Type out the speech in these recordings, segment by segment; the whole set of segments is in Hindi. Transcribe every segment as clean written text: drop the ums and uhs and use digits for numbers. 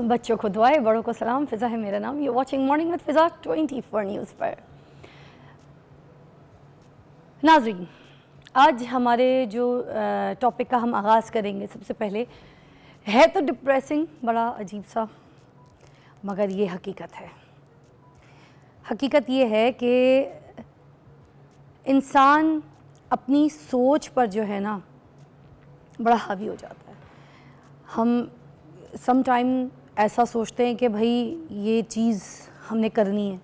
बच्चों को दुआएं, बड़ों को सलाम। फ़िज़ा है मेरा नाम। You watching morning with Fiza 24 news पर। नाज़रीन, आज हमारे जो टॉपिक का हम आगाज़ करेंगे, सबसे पहले है तो डिप्रेसिंग, बड़ा अजीब सा, मगर ये हकीकत है। हकीकत ये है कि इंसान अपनी सोच पर जो है ना बड़ा हावी हो जाता है। हम सम टाइम ऐसा सोचते हैं कि भाई ये चीज़ हमने करनी है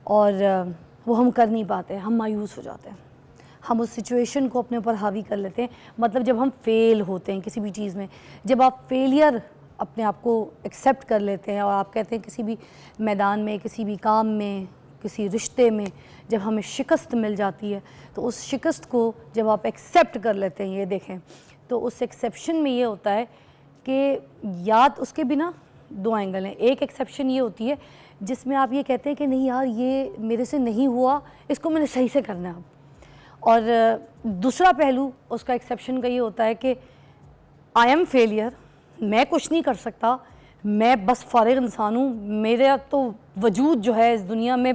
और वो हम कर नहीं पाते, हम मायूस हो जाते हैं। हम उस सिचुएशन को अपने ऊपर हावी कर लेते हैं। मतलब जब हम फेल होते हैं किसी भी चीज़ में, जब आप फेलियर अपने आप को एक्सेप्ट कर लेते हैं और आप कहते हैं किसी भी मैदान में, किसी भी काम में, किसी रिश्ते में जब हमें शिकस्त मिल जाती है, तो उस शिकस्त को जब आप एक्सेप्ट कर लेते हैं, ये देखें, तो उस एक्सेप्शन में ये होता है कि याद उसके बिना दो एंगल हैं। एक एक्सेप्शन ये होती है जिसमें आप ये कहते हैं कि नहीं यार, ये मेरे से नहीं हुआ, इसको मैंने सही से करना है अब। और दूसरा पहलू उसका एक्सेप्शन का ये होता है कि आई एम फेलियर, मैं कुछ नहीं कर सकता, मैं बस फारिग इंसान हूँ, मेरा तो वजूद जो है इस दुनिया में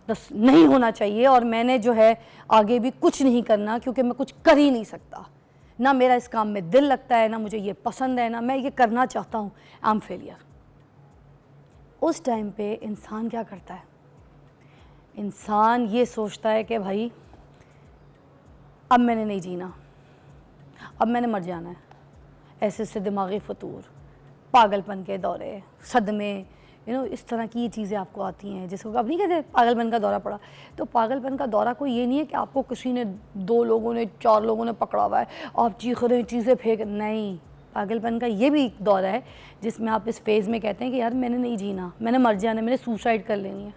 बस नहीं होना चाहिए और मैंने जो है आगे भी कुछ नहीं करना क्योंकि मैं कुछ कर ही नहीं सकता, ना मेरा इस काम में दिल लगता है, ना मुझे ये पसंद है, ना मैं ये करना चाहता हूँ, आई एम फेलियर। उस टाइम पे इंसान क्या करता है? इंसान ये सोचता है कि भाई अब मैंने नहीं जीना, अब मैंने मर जाना है। ऐसे ऐसे दिमागी फतूर, पागलपन के दौरे, सदमे, इस तरह की ये चीज़ें आपको आती हैं जिसको अब नहीं कहते पागलपन का दौरा पड़ा। तो पागलपन का दौरा कोई ये नहीं है कि आपको किसी ने, दो लोगों ने, चार लोगों ने पकड़ा हुआ है, आप चीख रहे हैं, चीज़ें फेंक, नहीं। पागलपन का ये भी एक दौरा है जिसमें आप इस फेज़ में कहते हैं कि यार मैंने नहीं जीना, मैंने मर जाना, मैंने सुसाइड कर लेनी है,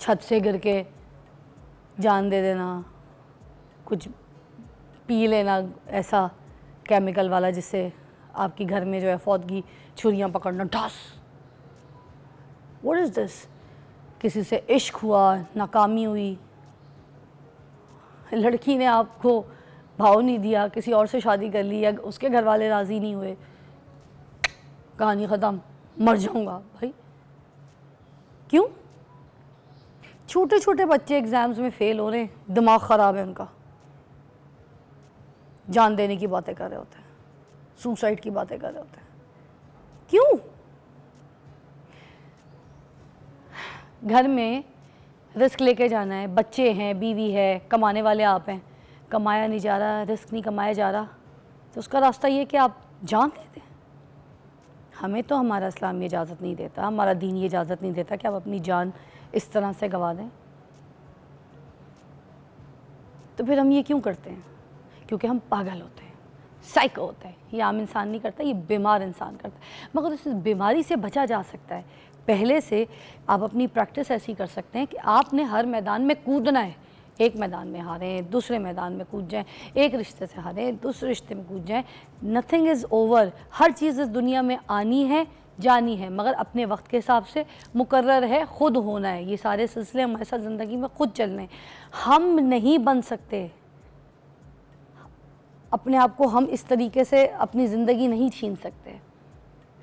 छत से गिर के जान दे देना, कुछ पी लेना ऐसा केमिकल वाला जिससे आपकी घर में जो है फौतगी, छुरियाँ पकड़ना, ढास। What is this? किसी से इश्क हुआ, नाकामी हुई, लड़की ने आपको भाव नहीं दिया, किसी और से शादी कर ली या उसके घर वाले राज़ी नहीं हुए, कहानी ख़त्म, मर जाऊंगा। भाई क्यों? छोटे छोटे बच्चे एग्ज़ाम्स में फ़ेल हो रहे हैं, दिमाग ख़राब है उनका, जान देने की बातें कर रहे होते हैं, सुसाइड की बातें कर रहे होते हैं। क्यों? घर में रिस्क लेके जाना है, बच्चे हैं, बीवी है, कमाने वाले आप हैं, कमाया नहीं जा रहा, रिस्क नहीं कमाया जा रहा, तो उसका रास्ता ये कि आप जान दे दें। हमें तो हमारा इस्लाम ये इजाज़त नहीं देता, हमारा दीन ये इजाज़त नहीं देता कि आप अपनी जान इस तरह से गंवा दें। तो फिर हम ये क्यों करते हैं? क्योंकि हम पागल होते हैं, साइको होते हैं। ये आम इंसान नहीं करता, ये बीमार इंसान करता है। मगर इस बीमारी से बचा जा सकता है। पहले से आप अपनी प्रैक्टिस ऐसी कर सकते हैं कि आपने हर मैदान में कूदना है। एक मैदान में हारें, दूसरे मैदान में कूद जाएं, एक रिश्ते से हारें, दूसरे रिश्ते में कूद जाएं। Nothing is over. हर चीज़ इस दुनिया में आनी है, जानी है, मगर अपने वक्त के हिसाब से मुकर्रर है, ख़ुद होना है। ये सारे सिलसिले हमारे साथ ज़िंदगी में ख़ुद चलने। हम नहीं बन सकते अपने आप को, हम इस तरीके से अपनी ज़िंदगी नहीं छीन सकते,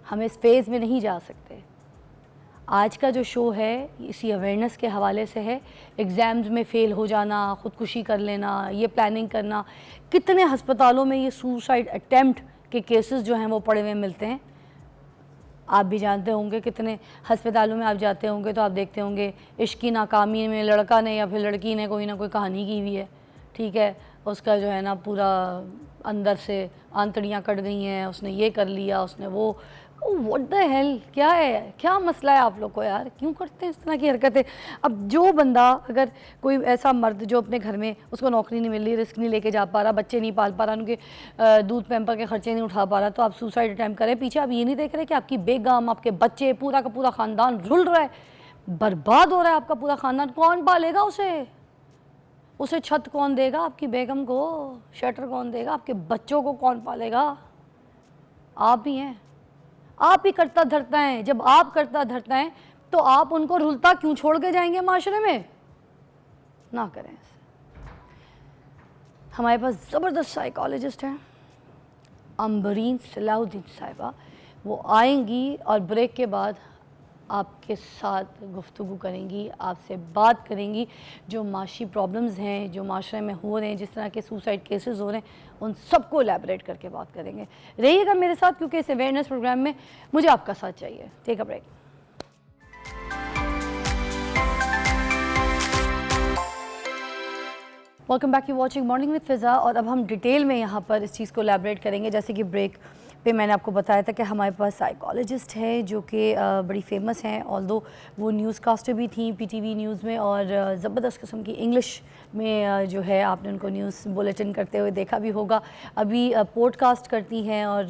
हम इस फेज़ में नहीं जा सकते। आज का जो शो है इसी अवेयरनेस के हवाले से है। एग्ज़ाम्स में फ़ेल हो जाना, ख़ुदकुशी कर लेना, ये प्लानिंग करना। कितने हस्पतालों में ये सुसाइड अटेम्प्ट के केसेस जो हैं वो पड़े हुए मिलते हैं। आप भी जानते होंगे, कितने हस्पतालों में आप जाते होंगे तो आप देखते होंगे इश्क की नाकामी में लड़का ने या फिर लड़की ने कोई ना कोई कहानी की हुई है, ठीक है, उसका जो है ना पूरा अंदर से आंतड़ियाँ कट गई हैं, उसने ये कर लिया, उसने वो। व्हाट द हेल, क्या है, क्या मसला है आप लोग को यार? क्यों करते हैं इस तरह की हरकतें? अब जो बंदा, अगर कोई ऐसा मर्द जो अपने घर में, उसको नौकरी नहीं मिल रही, रिस्क नहीं लेके जा पा रहा, बच्चे नहीं पाल पा रहा, उनके दूध पैम्पर के खर्चे नहीं उठा पा रहा, तो आप सुसाइड अटैम्प्ट करें। पीछे आप ये नहीं देख रहे कि आपकी बेगम, आपके बच्चे, पूरा का पूरा ख़ानदान रुल रहा है, बर्बाद हो रहा है आपका पूरा ख़ानदान। कौन पालेगा उसे छत कौन देगा? आपकी बेगम को शटर कौन देगा? आपके बच्चों को कौन पालेगा? आप ही हैं। आप ही करता धरता हैं। जब आप करता धरता हैं तो आप उनको रुलता क्यों छोड़ के जाएंगे माशरे में? ना करें ऐसे। हमारे पास ज़बरदस्त साइकोलॉजिस्ट हैं, अम्बरीन सलाहुद्दीन साहिबा। वो आएंगी और ब्रेक के बाद आपके साथ गुफ्तगू करेंगी, आपसे बात करेंगी। जो माशी प्रॉब्लम्स हैं जो माशरे में हो रहे हैं, जिस तरह के सुसाइड केसेस हो रहे हैं, उन सबको एलैबोरेट करके बात करेंगे। रहिएगा मेरे साथ, क्योंकि इस अवेयरनेस प्रोग्राम में मुझे आपका साथ चाहिए। Take a break. Welcome back, you watching morning with Fiza. और अब हम डिटेल में यहाँ पर इस चीज़ को एलैबोरेट करेंगे। जैसे कि ब्रेक पे मैंने आपको बताया था कि हमारे पास साइकोलॉजिस्ट है जो कि बड़ी फेमस हैं, ऑल्दो वो न्यूज़ कास्टर भी थी पीटीवी न्यूज़ में, और ज़बरदस्त किस्म की इंग्लिश में जो है आपने उनको न्यूज़ बुलेटिन करते हुए देखा भी होगा। अभी पॉडकास्ट करती हैं और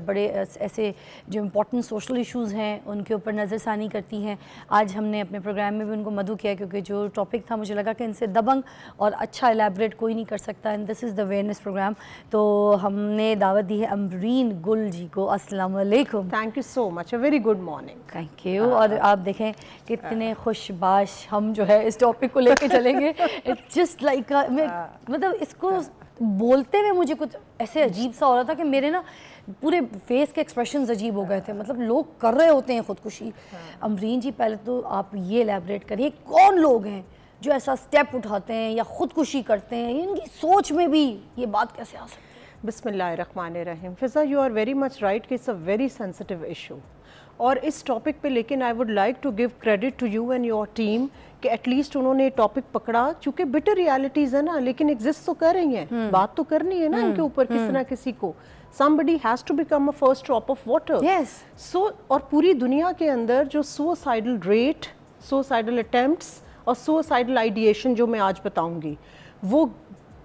बड़े ऐसे जो इम्पोर्टेंट सोशल इश्यूज़ हैं उनके ऊपर नज़रसानी करती हैं। आज हमने अपने प्रोग्राम में भी उनको मदऊ किया, क्योंकि जो टॉपिक था मुझे लगा कि इनसे दबंग और अच्छा एलैबोरेट कोई नहीं कर सकता, and this is the awareness program. तो हमने दावत दी है अमरीन गुल जी को। अस्सलाम वालेकुम। Thank you so much, a very good morning. Thank you. और आप देखें कितने खुशबाश हम जो है इस टॉपिक को लेके चलेंगे। इट्स जस्ट लाइक मतलब इसको बोलते हुए मुझे कुछ ऐसे अजीब सा हो रहा था कि मेरे ना पूरे फेस के एक्सप्रेशंस अजीब हो गए थे। मतलब लोग कर रहे होते हैं खुदकुशी। अमरीन जी, पहले तो आप ये एलैबोरेट करिए, कौन लोग हैं जो ऐसा स्टेप उठाते हैं या खुदकुशी करते हैं? इनकी सोच में भी ये बात कैसे आ सकती है? बिस्मिल्लाहिर्रहमानिर्रहीम। Fiza, you are very much right कि it's a very sensitive issue, और इस टॉपिक पे लेकिन I would like to give credit to you and your team कि एटलीस्ट उन्होंने टॉपिक पकड़ा। चूँकि बिटर रियलिटीज़ है ना, लेकिन एग्जिस्ट तो कर रही हैं, बात तो करनी है ना इनके ऊपर किसी ना किसी को। somebody has to become a first drop of water. Yes. So, और पूरी दुनिया के अंदर जो suicidal rate, suicidal attempts और suicidal ideation जो मैं आज बताऊंगी, वो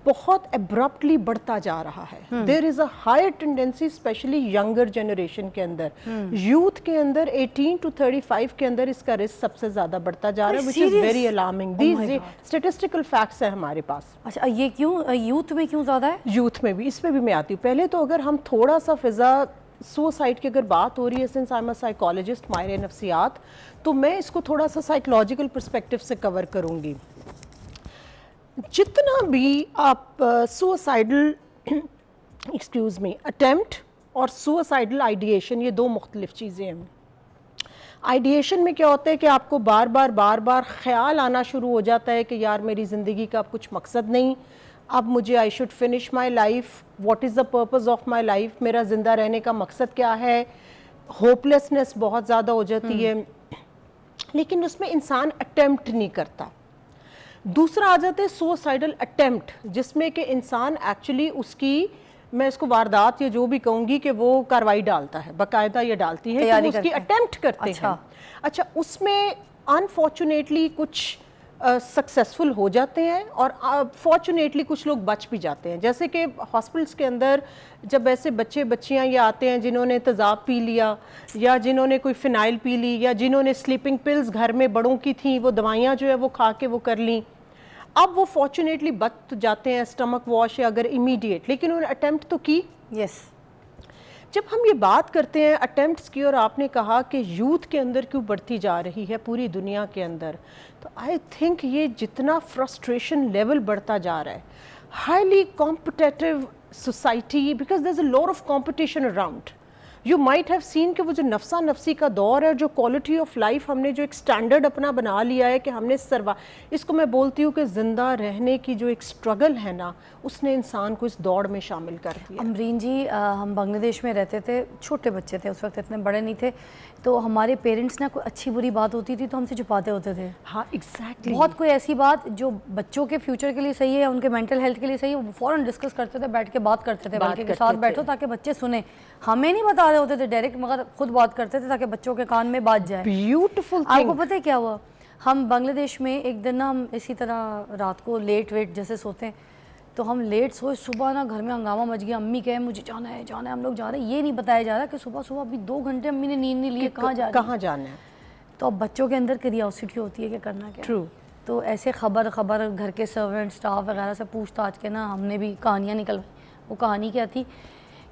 बहुत एब्रप्टली बढ़ता जा रहा है। There is a higher tendency specially younger generation के अंदर, यूथ के अंदर 18 to 35 के अंदर इसका रिस्क सबसे ज्यादा बढ़ता जा रहा है, which is very alarming. These statistical facts है हमारे पास। अच्छा, ये क्यों यूथ में क्यों ज्यादा है? यूथ में भी, इस पे भी मैं आती हूँ। पहले तो अगर हम थोड़ा सा फ़िज़ा सुसाइड की अगर बात हो रही है, since I am a psychologist, माहिर नफ्सियात, तो मैं इसको थोड़ा सा साइकोलॉजिकल पर्सपेक्टिव से कवर करूँगी। जितना भी आप सुसाइडल एक्सक्यूज़ मी अटेम्प्ट और सुसाइडल आइडिएशन, ये दो मुख्तलिफ चीज़ें हैं। आइडिएशन में क्या होता है कि आपको बार बार ख्याल आना शुरू हो जाता है कि यार मेरी ज़िंदगी का अब कुछ मकसद नहीं, अब मुझे I should finish my life, what is the purpose of my life, मेरा ज़िंदा रहने का मकसद क्या है। होपलेसनेस बहुत ज़्यादा हो जाती है, लेकिन उसमें इंसान अटेम्प्ट नहीं करता। दूसरा आ जाता है सुसाइडल अटेम्प्ट, जिसमें कि इंसान एक्चुअली उसकी, मैं इसको वारदात या जो भी कहूँगी कि वो कार्रवाई डालता है, बाकायदा ये डालती है कि वो उसकी अटेम्प्ट करते हैं। अच्छा, उसमें अनफॉर्चुनेटली कुछ सक्सेसफुल हो जाते हैं और फॉर्चुनेटली कुछ लोग बच भी जाते हैं। जैसे कि हॉस्पिटल्स के अंदर जब ऐसे बच्चे बच्चियां ये आते हैं जिन्होंने तेज़ाब पी लिया, या जिन्होंने कोई फ़िनाइल पी ली, या जिन्होंने स्लीपिंग पिल्स घर में बड़ों की थी, वो दवाइयाँ जो है वो खा के वो कर ली, अब वो फॉर्चुनेटली बच तो जाते हैं स्टमक वॉश या अगर इमीडिएट, लेकिन उन्होंने अटेम्प्ट तो की। यस। जब हम ये बात करते हैं अटेम्प्ट्स की, और आपने कहा कि यूथ के अंदर क्यों बढ़ती जा रही है पूरी दुनिया के अंदर, तो आई थिंक ये जितना फ्रस्ट्रेशन लेवल बढ़ता जा रहा है, highly competitive society, because there is a lot of competition around. You might have seen कि वो जो नफ्सा नफ्सी का दौर है, जो क्वालिटी ऑफ लाइफ हमने जो एक स्टैंडर्ड अपना बना लिया है कि हमने इसको मैं बोलती हूँ कि ज़िंदा रहने की जो एक स्ट्रगल है ना, उसने इंसान को इस दौड़ में शामिल कर दिया। अमरीन जी, हम बांग्लादेश में रहते थे, छोटे बच्चे थे उस वक्त, इतने बड़े नहीं थे, तो हमारे पेरेंट्स ना कोई अच्छी बुरी बात होती थी तो हमसे छुपाते होते थे। हाँ, एग्जैक्टली। बहुत कोई ऐसी बात जो बच्चों के फ्यूचर के लिए सही है, उनके मेंटल हेल्थ के लिए सही है, वो फ़ौरन डिस्कस करते थे, बैठ के बात करते थे, बल्कि के साथ बैठो ताकि बच्चे सुने। हमें नहीं बता रहे होते थे डायरेक्ट, मगर खुद बात करते थे ताकि बच्चों के कान में बात जाए। ब्यूटीफुल। आपको पता है क्या हुआ? हम बांग्लादेश में एक दिन ना, हम इसी तरह रात को लेट वेट जैसे सोते हैं, तो हम लेट सोए, सुबह ना घर में हंगामा मच गया। अम्मी कहे मुझे जाना है, हम लोग जा रहे हैं। ये नहीं बताया जा रहा कि सुबह सुबह अभी 2 घंटे अम्मी ने नींद नहीं ली, कहाँ जाना है। तो अब बच्चों के अंदर क्यूरियोसिटी होती है कि करना क्या। ट्रू। तो ऐसे खबर घर के सर्वेंट स्टाफ वगैरह से पूछताछ के ना हमने भी कहानियाँ निकलवाई। वो कहानी क्या थी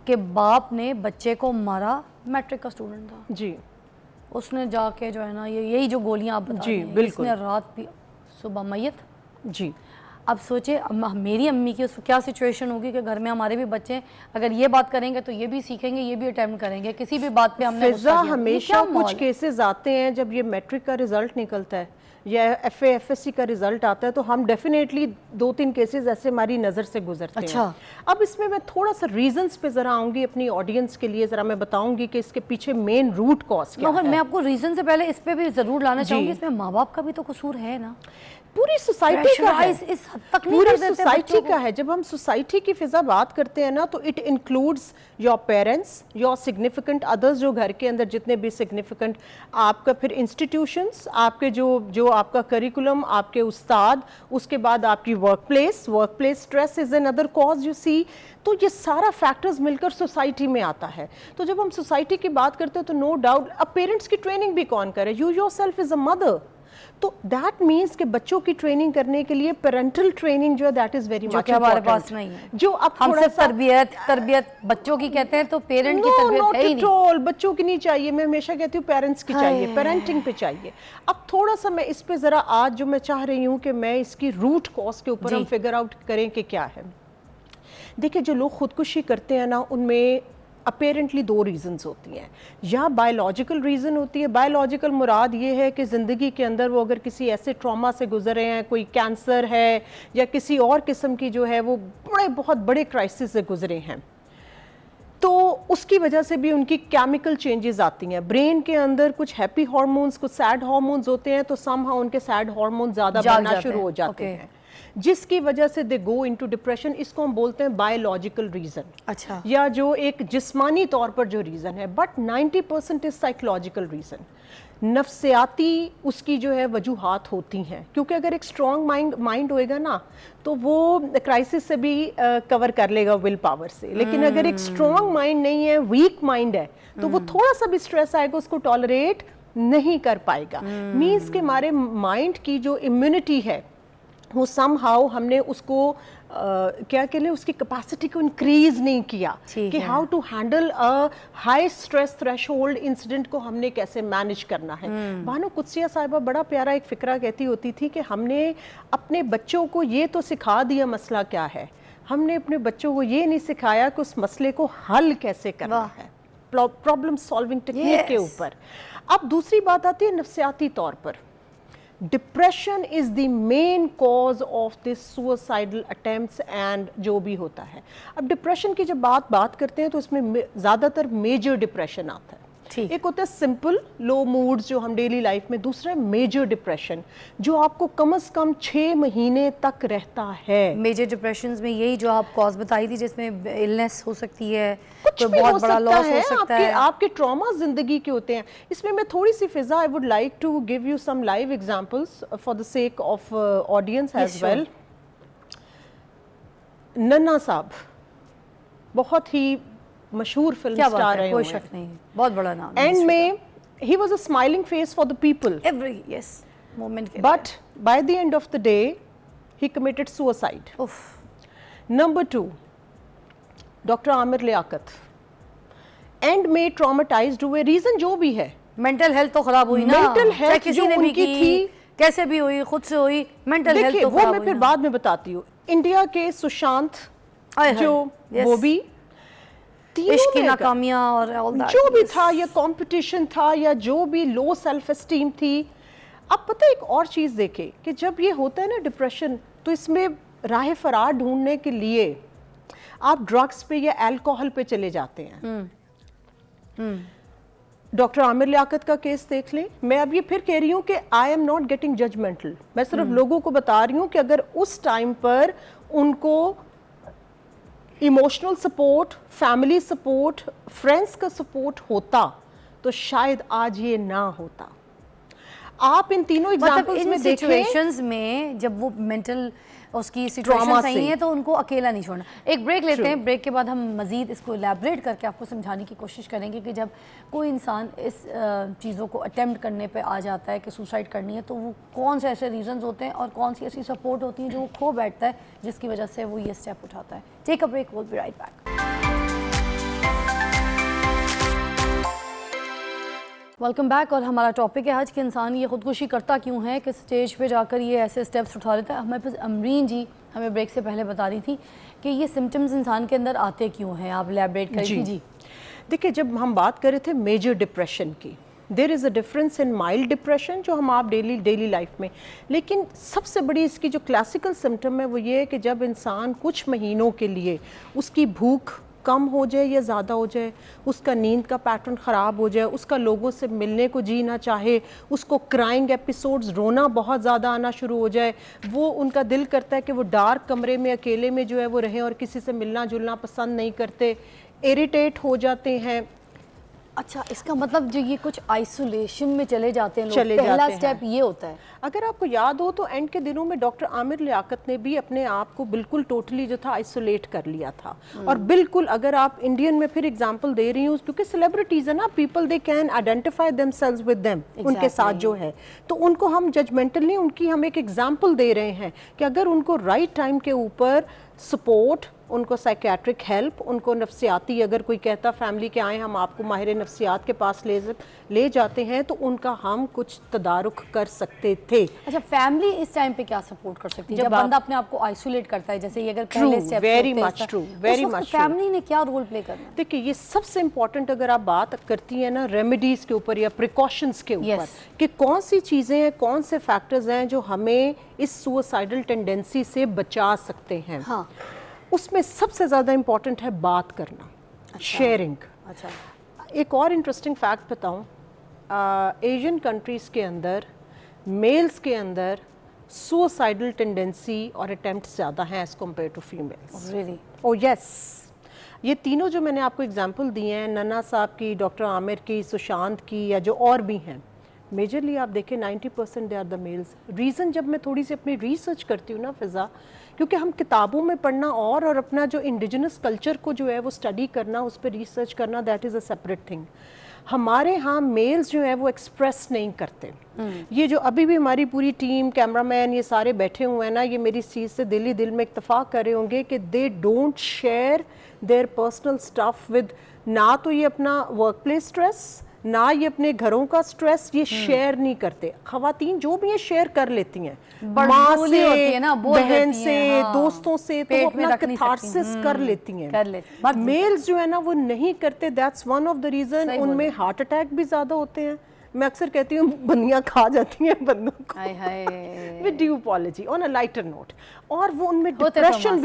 कि बाप ने बच्चे को मारा, मैट्रिक का स्टूडेंट था जी, उसने जाके जो है ना, यही जो गोलियाँ आप बता रही हैं, इसने रात पी, सुबह मैयत। जी। अब सोचे मेरी अम्मी की उस क्या सिचुएशन होगी कि घर में हमारे भी बच्चे अगर ये बात करेंगे तो ये भी सीखेंगे, ये भी अटेम्प्ट करेंगे, किसी भी बात पे हमने फिजा गुस्सा किया। ये हमेशा क्या कुछ माहौल है? केसेस आते हैं जब ये मैट्रिक का रिजल्ट निकलता है या FA FSC का रिजल्ट आता है तो हम डेफिनेटली 2-3 केसेस ऐसे हमारी नज़र से गुजरते अच्छा। हैं। अब इसमें मैं थोड़ा सा रीजंस पे ज़रा आऊँगी अपनी ऑडियंस के लिए, ज़रा मैं बताऊँगी कि इसके पीछे मेन रूट कॉज क्या मगर है। मैं आपको रीजन से पहले इस पे भी जरूर लाना चाहूंगी, इसमें माँ बाप का भी तो कसूर है ना। पूरी सोसाइटी का है, Pressurize इस हद तक नहीं पूरी कर देते सोसाइटी बच्चों को। का है। जब हम सोसाइटी की फिजा बात करते हैं ना तो it includes your parents, your significant others, जो घर के अंदर जितने भी सिग्निफिकेंट, आपका फिर इंस्टीट्यूशंस, आपके जो आपका करिकुलम, आपके उस्ताद, उसके बाद आपकी workplace stress is another cause you see. तो ये सारा फैक्टर्स मिलकर सोसाइटी में आता है। तो जब हम सोसाइटी की बात करते हैं तो नो डाउट अब पेरेंट्स की ट्रेनिंग भी कौन करे, you yourself is a mother. तो दैट मीन्स कि बच्चों की ट्रेनिंग करने के लिए पेरेंटल ट्रेनिंग जो है दैट इज वेरी मच हमारे पास नहीं है। जो अब हम थोड़ा सिर्फ सा तरबियत बच्चों की कहते हैं तो पेरेंट की तरबियत है ही नहीं। नहीं, बच्चों की नहीं चाहिए, मैं हमेशा कहती हूँ पेरेंट्स की चाहिए, पेरेंटिंग पे चाहिए। अब थोड़ा सा मैं इस पे जरा आज जो मैं चाह रही हूँ कि मैं इसकी रूट कॉज के ऊपर हम फिगर आउट करें कि क्या है। देखिए जो लोग खुदकुशी करते हैं ना उनमें अपेरेंटली 2 रीज़न्स होती हैं, या बायोलॉजिकल रीज़न होती है। बायोलॉजिकल मुराद ये है कि ज़िंदगी के अंदर वो अगर किसी ऐसे ट्रॉमा से गुजरे हैं, कोई कैंसर है या किसी और किस्म की जो है वो बहुत बड़े क्राइसिस से गुजरे हैं, तो उसकी वजह से भी उनकी केमिकल चेंजेस आती हैं ब्रेन के अंदर। कुछ हैप्पी हार्मोन्स, कुछ सैड हार्मोन्स होते हैं, तो समहाउ उनके सैड हार्मोन ज़्यादा बनना शुरू हो जाते हैं, जिसकी वजह से दे गो इनटू डिप्रेशन। इसको हम बोलते हैं बायोलॉजिकल रीज़न। अच्छा। या जो एक जिस्मानी तौर पर जो रीज़न है, बट 90% इज साइकोलॉजिकल रीज़न। नफ्सियाती उसकी जो है वजूहात होती हैं, क्योंकि अगर एक स्ट्रॉन्ग माइंड होएगा ना तो वो क्राइसिस से भी कवर कर लेगा विल पावर से। लेकिन अगर एक स्ट्रॉन्ग माइंड नहीं है, वीक माइंड है, तो वो थोड़ा सा भी स्ट्रेस आएगा उसको टॉलरेट नहीं कर पाएगा। मीन्स के हमारे माइंड की जो इम्यूनिटी है वो समहाउ हमने उसको क्या कहते हैं उसकी कैपेसिटी को इंक्रीज नहीं किया कि how to handle a high stress threshold incident को हमने कैसे मैनेज करना है। बानो कुदसिया साहिबा बड़ा प्यारा एक फिक्रा कहती होती थी कि हमने अपने बच्चों को ये तो सिखा दिया मसला क्या है, हमने अपने बच्चों को ये नहीं सिखाया कि उस मसले को हल कैसे करना है, प्रॉब्लम सॉल्विंग टेक्निक के ऊपर। अब दूसरी बात आती है नफ्सियाती तौर पर। Depression is the main cause of this suicidal attempts and जो भी होता है। अब डिप्रेशन की जब बात करते हैं तो इसमें ज़्यादातर मेजर डिप्रेशन आता है। एक होता है सिंपल लो मूड्स जो हम डेली लाइफ में, दूसरा मेजर डिप्रेशन जो आपको कम से कम 6 महीने तक रहता है। मेजर डिप्रेशंस में यही जो आप कॉज बताई थी जिसमें इलनेस हो सकती है, कुछ भी बहुत बड़ा लॉस हो सकता है, आपके ट्रॉमा जिंदगी के होते हैं। इसमें मैं थोड़ी सी Fiza I would like to give you some live examples for the sake of audience as well. नन्ना साहब बहुत ही मशहूर फिल्म स्टार है, कोई शक नहीं, बहुत बड़ा नाम। एंड में he was a smiling face for the people, every moment के but by the end of the day he committed suicide. Number 2, doctor Aamir Liaquat and में ट्रॉमेटाइज्ड हुए, रीजन जो भी है, मेंटल हेल्थ तो खराब हुई ना, मेंटल हेल्थ किसी जो ने भी उनकी की, थी, कैसे भी हुई, खुद से हुई, मेंटल हेल्थ तो वो मैं फिर बाद में बताती हूँ। इंडिया के सुशांत जो वो भी इश्क की नाकामियां और जो भी था, या कंपटीशन था, या जो भी लो सेल्फ एस्टीम थी। अब पता है एक और चीज़ देखे कि जब ये होता है ना डिप्रेशन, तो इसमें राह फरार ढूंढने के लिए आप ड्रग्स पे या अल्कोहल पे चले जाते हैं। डॉक्टर आमिर लियाकत का केस देख लें। मैं अब ये फिर कह रही हूँ कि I am not getting judgemental, मैं सिर्फ लोगों को बता रही हूँ कि अगर उस टाइम पर उनको emotional support, family support, friends का सपोर्ट होता तो शायद आज ये ना होता। आप इन तीनों एग्जांपल्स में देखें, सिचुएशंस में जब वो मेंटल उसकी सिचुएशन सही है तो उनको अकेला नहीं छोड़ना। एक ब्रेक लेते हैं, ब्रेक के बाद हम मजीद इसको इलैबोरेट करके आपको समझाने की कोशिश करेंगे कि जब कोई इंसान इस चीज़ों को अटेम्प्ट करने पे आ जाता है कि सुसाइड करनी है, तो वो कौन से ऐसे रीजंस होते हैं और कौन सी ऐसी सपोर्ट होती है जो वो खो बैठता है जिसकी वजह से वो ये स्टेप उठाता है। Take a break, will be right back. Welcome back. और हमारा टॉपिक है आज कि इंसान ये ख़ुदकुशी करता क्यों है, किस स्टेज पे जाकर ये ऐसे स्टेप्स उठा लेता है। हमारे पास अमरीन जी हमें ब्रेक से पहले बता रही थी कि ये सिम्टम्स इंसान के अंदर आते क्यों हैं, आप एलैबोरेट करें। जी देखिए, जब हम बात कर रहे थे मेजर डिप्रेशन की, there is a difference in mild depression जो हम आप डेली लाइफ में, लेकिन सबसे बड़ी इसकी जो क्लासिकल सिम्टम है वो ये है कि जब इंसान कुछ महीनों के लिए उसकी भूख कम हो जाए या ज़्यादा हो जाए, उसका नींद का पैटर्न ख़राब हो जाए, उसका लोगों से मिलने को जी ना चाहे, उसको क्राइंग एपिसोड्स, रोना बहुत ज़्यादा आना शुरू हो जाए, वो उनका दिल करता है कि वो डार्क कमरे में अकेले में जो है वो रहें और किसी से मिलना जुलना पसंद नहीं करते, इरिटेट हो जाते हैं। अच्छा, इसका मतलब जो ये कुछ आइसोलेशन में चले जाते हैं लोग, पहला स्टेप ये होता है। अगर आपको याद हो तो एंड के दिनों में डॉक्टर आमिर लियाकत ने भी अपने आप को बिल्कुल टोटली जो था आइसोलेट कर लिया था। और बिल्कुल अगर आप इंडियन में फिर एग्जांपल दे रही हूँ, क्योंकि सेलिब्रिटीज है ना, people they can identify themselves with them, उनके साथ जो है, तो उनको हम जजमेंटल नहीं, उनकी हम एक एग्जाम्पल दे रहे हैं कि अगर उनको राइट टाइम के ऊपर सपोर्ट, उनको साइकियाट्रिक हेल्प, उनको नफ्सियाती, अगर कोई कहता फैमिली के आए हम आपको माहिर नफ्सियात के पास ले जाते हैं, तो उनका हम कुछ तदारुक कर सकते थे। अच्छा, फैमिली इस टाइम पे क्या सपोर्ट कर सकती है जब बंदा अपने आप को आइसोलेट करता है, जैसे ये अगर पहले step, very much true, very much true. Family ने क्या रोल प्ले करना है? देखिए, ये सबसे इंपॉर्टेंट अगर आप बात करती हैं ना रेमेडीज के ऊपर या प्रिकॉशंस के ऊपर, कि कौन सी चीज़ें हैं, कौन से फैक्टर्स हैं जो हमें इस सुसाइडल टेंडेंसी से बचा सकते हैं। हाँ, उसमें सबसे ज़्यादा इम्पॉर्टेंट है बात करना, शेयरिंग। अच्छा, एक और इंटरेस्टिंग फैक्ट बताऊं, एशियन कंट्रीज़ के अंदर मेल्स के अंदर सुसाइडल टेंडेंसी और अटेम्प्ट ज़्यादा हैं as compared to females. Really? Oh yes, ये तीनों जो मैंने आपको एग्जांपल दिए हैं, नन्ना साहब की, डॉक्टर आमिर की, सुशांत की, या जो और भी हैं, मेजरली आप देखें 90% they are the males. Reason जब मैं थोड़ी सी अपनी रिसर्च करती हूँ ना फ़िज़ा, क्योंकि हम किताबों में पढ़ना और अपना जो इंडिजिनस कल्चर को जो है वो स्टडी करना, उस पर रिसर्च करना, that is a separate thing. हमारे यहाँ मेल्स जो है वो एक्सप्रेस नहीं करते। ये जो अभी भी हमारी पूरी टीम, कैमरामैन, ये सारे बैठे हुए हैं ना, ये मेरी इस चीज़ से दिल में इत्तेफाक कर रहे होंगे कि they don't share their personal stuff with, ना तो ये अपना वर्क प्लेस स्ट्रेस, ना ये अपने घरों का स्ट्रेस ये शेयर नहीं करते। खवातीन जो भी ये शेयर कर लेती हैं, माँ से, बहन से, दोस्तों से, तो वो अपना कैथारसिस कर लेती हैं। मेल्स जो है ना वो नहीं करते। That's one of the reason उनमें हार्ट अटैक भी ज्यादा होते हैं। मैं अक्सर कहती हूँ बंदियाँ खा जाती हैं बंदों को, with due apology, on a lighter note. और वो उनमें डिप्रेशन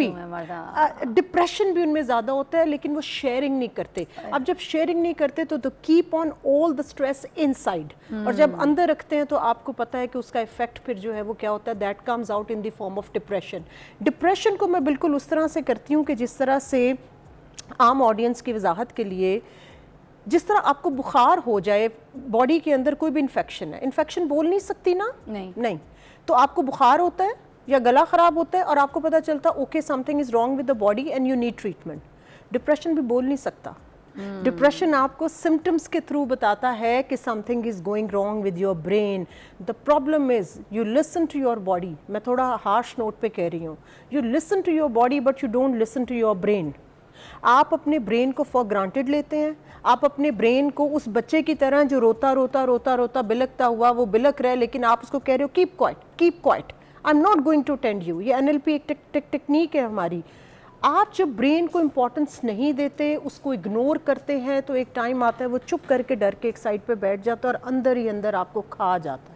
भी उनमें ज़्यादा होता है, लेकिन वो शेयरिंग नहीं करते। अब जब शेयरिंग नहीं करते तो keep on all the stress inside, और जब अंदर रखते हैं तो आपको पता है कि उसका इफेक्ट फिर जो है वो क्या होता है, that comes out in the form of depression. Depression को मैं बिल्कुल उस तरह से करती हूँ कि जिस तरह से आम ऑडियंस की वजाहत के लिए, जिस तरह आपको बुखार हो जाए, बॉडी के अंदर कोई भी इन्फेक्शन है, इन्फेक्शन बोल नहीं सकती ना, नहीं, तो आपको बुखार होता है या गला ख़राब होता है और आपको पता चलता okay something is wrong with the body and you need treatment. Depression भी बोल नहीं सकता। डिप्रेशन आपको सिम्टम्स के थ्रू बताता है कि something is going wrong with your brain. The problem is you listen to your body. मैं थोड़ा हार्श नोट पे कह रही हूँ, you listen to your body but you don't listen to your brain. आप अपने ब्रेन को फॉर ग्रांटेड लेते हैं। आप अपने ब्रेन को उस बच्चे की तरह जो रोता रोता रोता रोता बिलकता हुआ वो बिलक रहा है, लेकिन आप उसको कह रहे हो keep quiet, I am not going to attend you. ये NLP एक टेक्निक है हमारी। आप जब ब्रेन को इम्पोर्टेंस नहीं देते, उसको इग्नोर करते हैं, तो एक टाइम आता है वो चुप करके डर के एक साइड पे बैठ जाता है और अंदर ही अंदर आपको खा जाता है।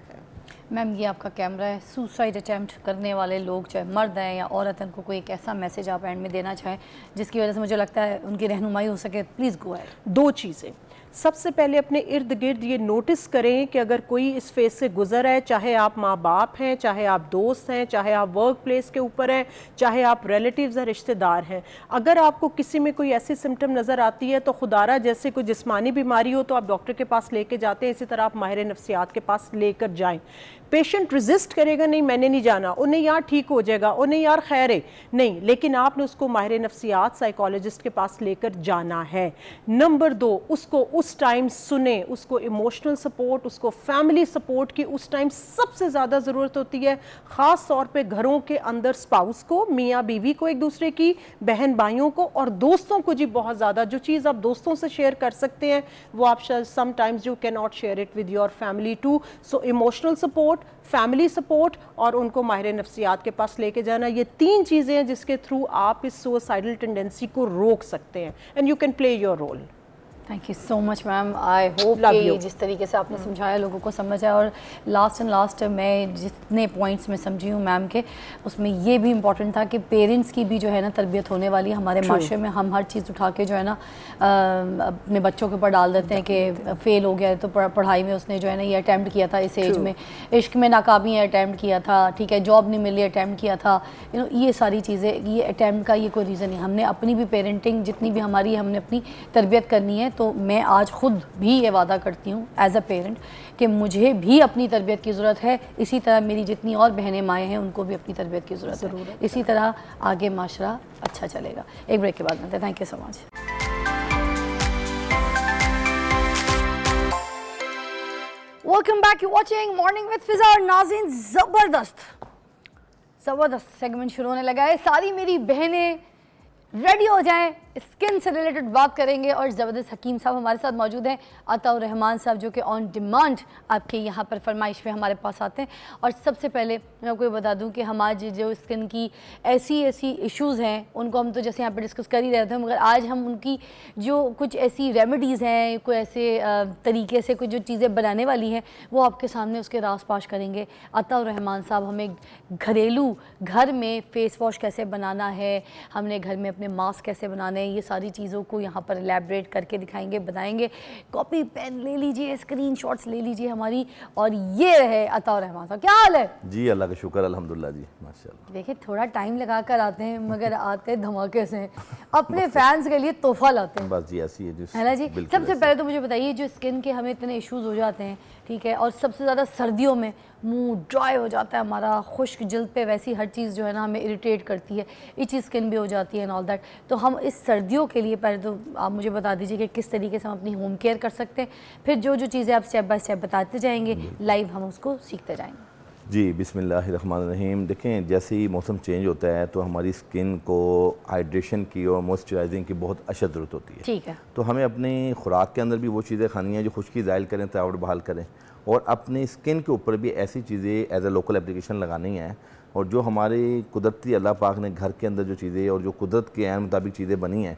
मैम, ये आपका कैमरा है। सुसाइड अटैम्प्ट करने वाले लोग, चाहे मर्द हैं या औरत हैं, उनको कोई एक ऐसा मैसेज आप एंड में देना चाहें जिसकी वजह से मुझे लगता है उनकी रहनुमाई हो सके, प्लीज़ गो अहेड। दो चीज़ें। सबसे पहले अपने इर्द गिर्द ये नोटिस करें कि अगर कोई इस फेज से गुजर है, चाहे आप माँ बाप हैं, चाहे आप दोस्त हैं, चाहे आप वर्क प्लेस के ऊपर हैं, चाहे आप रिलेटिव्स या रिश्तेदार हैं, अगर आपको किसी में कोई ऐसी सिम्टम नज़र आती है तो खुदारा जैसे कोई जिस्मानी बीमारी हो तो आप डॉक्टर के पास लेके जाते हैं, इसी तरह आप माहिर नफ्सियात के पास लेकर जाएं। पेशेंट रेजिस्ट करेगा, नहीं मैंने नहीं जाना, उन्हें यार ठीक हो जाएगा, उन्हें यार खैर है, नहीं, लेकिन आपने उसको माहिर नफ्सियात साइकोलॉजिस्ट के पास लेकर जाना है। नंबर 2, उसको उस टाइम सुने, उसको इमोशनल सपोर्ट, उसको फैमिली सपोर्ट की उस टाइम सबसे ज़्यादा ज़रूरत होती है। ख़ास तौर पे घरों के अंदर स्पाउस को, मियाँ बीवी को, एक दूसरे की, बहन भाइयों को और दोस्तों को जी बहुत ज़्यादा। जो चीज़ आप दोस्तों से शेयर कर सकते हैं वो आप sometimes you can not share it with your family too. So emotional support, family support और उनको माहिर नफ्सियात के पास लेके जाना, ये 3 चीज़ें हैं जिसके थ्रू आप इस सुसाइडल टेंडेंसी को रोक सकते हैं and you can play your role. Thank you so much ma'am. I hope कि जिस तरीके से आपने समझाया लोगों को समझ आया। और लास्ट मैं जितने पॉइंट्स में समझी हूँ मैम के, उसमें ये भी इम्पॉर्टेंट था कि पेरेंट्स की भी जो है ना तरबियत होने वाली है। हमारे माशरे में हम हर चीज़ उठा के जो है ना अपने बच्चों के ऊपर डाल देते हैं कि फ़ेल हो गया है तो पढ़ाई में उसने जो है ना ये अटैम्प्ट किया था इस एज में, इश्क में नाकामी अटैम्प्ट किया था, ठीक है, जॉब नहीं मिली अटैम्प्ट किया था, ये सारी चीज़ें, ये अटैम्प्ट का ये कोई रीज़न नहीं। हमने अपनी भी पेरेंटिंग जितनी भी हमारी, हमने अपनी तरबियत करनी है। तो मैं आज ख़ुद भी ये वादा करती हूँ एज़ अ पेरेंट कि मुझे भी अपनी तरबियत की ज़रूरत है, इसी तरह मेरी जितनी और बहनें माएँ हैं उनको भी अपनी तरबियत की ज़रूरत है। इसी तरह आगे माशरा अच्छा चलेगा। एक ब्रेक के बाद मिलते हैं। Thank you so much. Welcome back, you watching morning with Fiza. और नाज़रीन, ज़बरदस्त सेगमेंट शुरू होने लगा है। सारी मेरी बहनें रेडी हो जाएं, स्किन से रिलेटेड बात करेंगे और ज़बरदस्त हकीम साहब हमारे साथ मौजूद हैं, अताउर रहमान साहब, जो कि ऑन डिमांड आपके यहाँ पर फरमाइश पे हमारे पास आते हैं। और सबसे पहले मैं आपको ये बता दूँ कि हम आज जो स्किन की ऐसी इश्यूज़ हैं उनको हम तो जैसे यहाँ पर डिस्कस कर ही रहे थे, मगर आज हम उनकी जो कुछ ऐसी रेमेडीज़ हैं, कोई ऐसे तरीके से कुछ जो चीज़ें बनाने वाली हैं वो आपके सामने उसके रास पाश करेंगे। अताउर रहमान साहब हमें घरेलू घर में फ़ेस वॉश कैसे बनाना है, हमने घर में अपने मास्क कैसे बनाने, ये सारी चीज़ों को यहाँ पर एलैबोरेट करके दिखाएंगे, बताएंगे। कॉपी पेन ले लीजिए, स्क्रीनशॉट्स ले लीजिए हमारी। और ये रहे अताउर रहमान साहब, क्या हाल है जी? अल्लाह का शुक्र, अल्हम्दुलिल्लाह जी, माशाल्लाह। देखिए थोड़ा टाइम लगा कर आते हैं मगर आते धमाके से, अपने फैंस के लिए तोहफा लाते हैं। बस जी ऐसी है ना जी। सबसे पहले तो मुझे बताइए, जो स्किन के हमें इतने इश्यूज़ हो जाते हैं, ठीक है, और सबसे ज़्यादा सर्दियों में मुंह ड्राई हो जाता है हमारा, खुश्क जल्द पे वैसी हर चीज़ जो है ना हमें इरिटेट करती है, इची स्किन भी हो जाती है एंड ऑल दैट। तो हम इस सर्दियों के लिए पहले तो आप मुझे बता दीजिए कि किस तरीके से हम अपनी होम केयर कर सकते हैं, फिर जो जो चीज़ें आप स्टेप बाय स्टेप बताते जाएंगे लाइव हम उसको सीखते जाएंगे। जी, बिस्मिल्लाहिर्रहमानिर्रहीम। देखें, जैसे ही मौसम चेंज होता है तो हमारी स्किन को हाइड्रेशन की और मॉइस्चराइजिंग की बहुत अशद ज़रूरत होती है। ठीक है। तो हमें अपनी खुराक के अंदर भी वो चीज़ें खानी हैं जो खुश्की ज़ायल करें, तरावट बहाल करें, और अपनी स्किन के ऊपर भी ऐसी चीज़ें एज ए लोकल एप्लीकेशन लगानी है। और जो हमारी कुदरती अल्लाह पाक ने घर के अंदर जो चीज़ें और जो कुदरत के ऐन मुताबिक चीज़ें बनी हैं,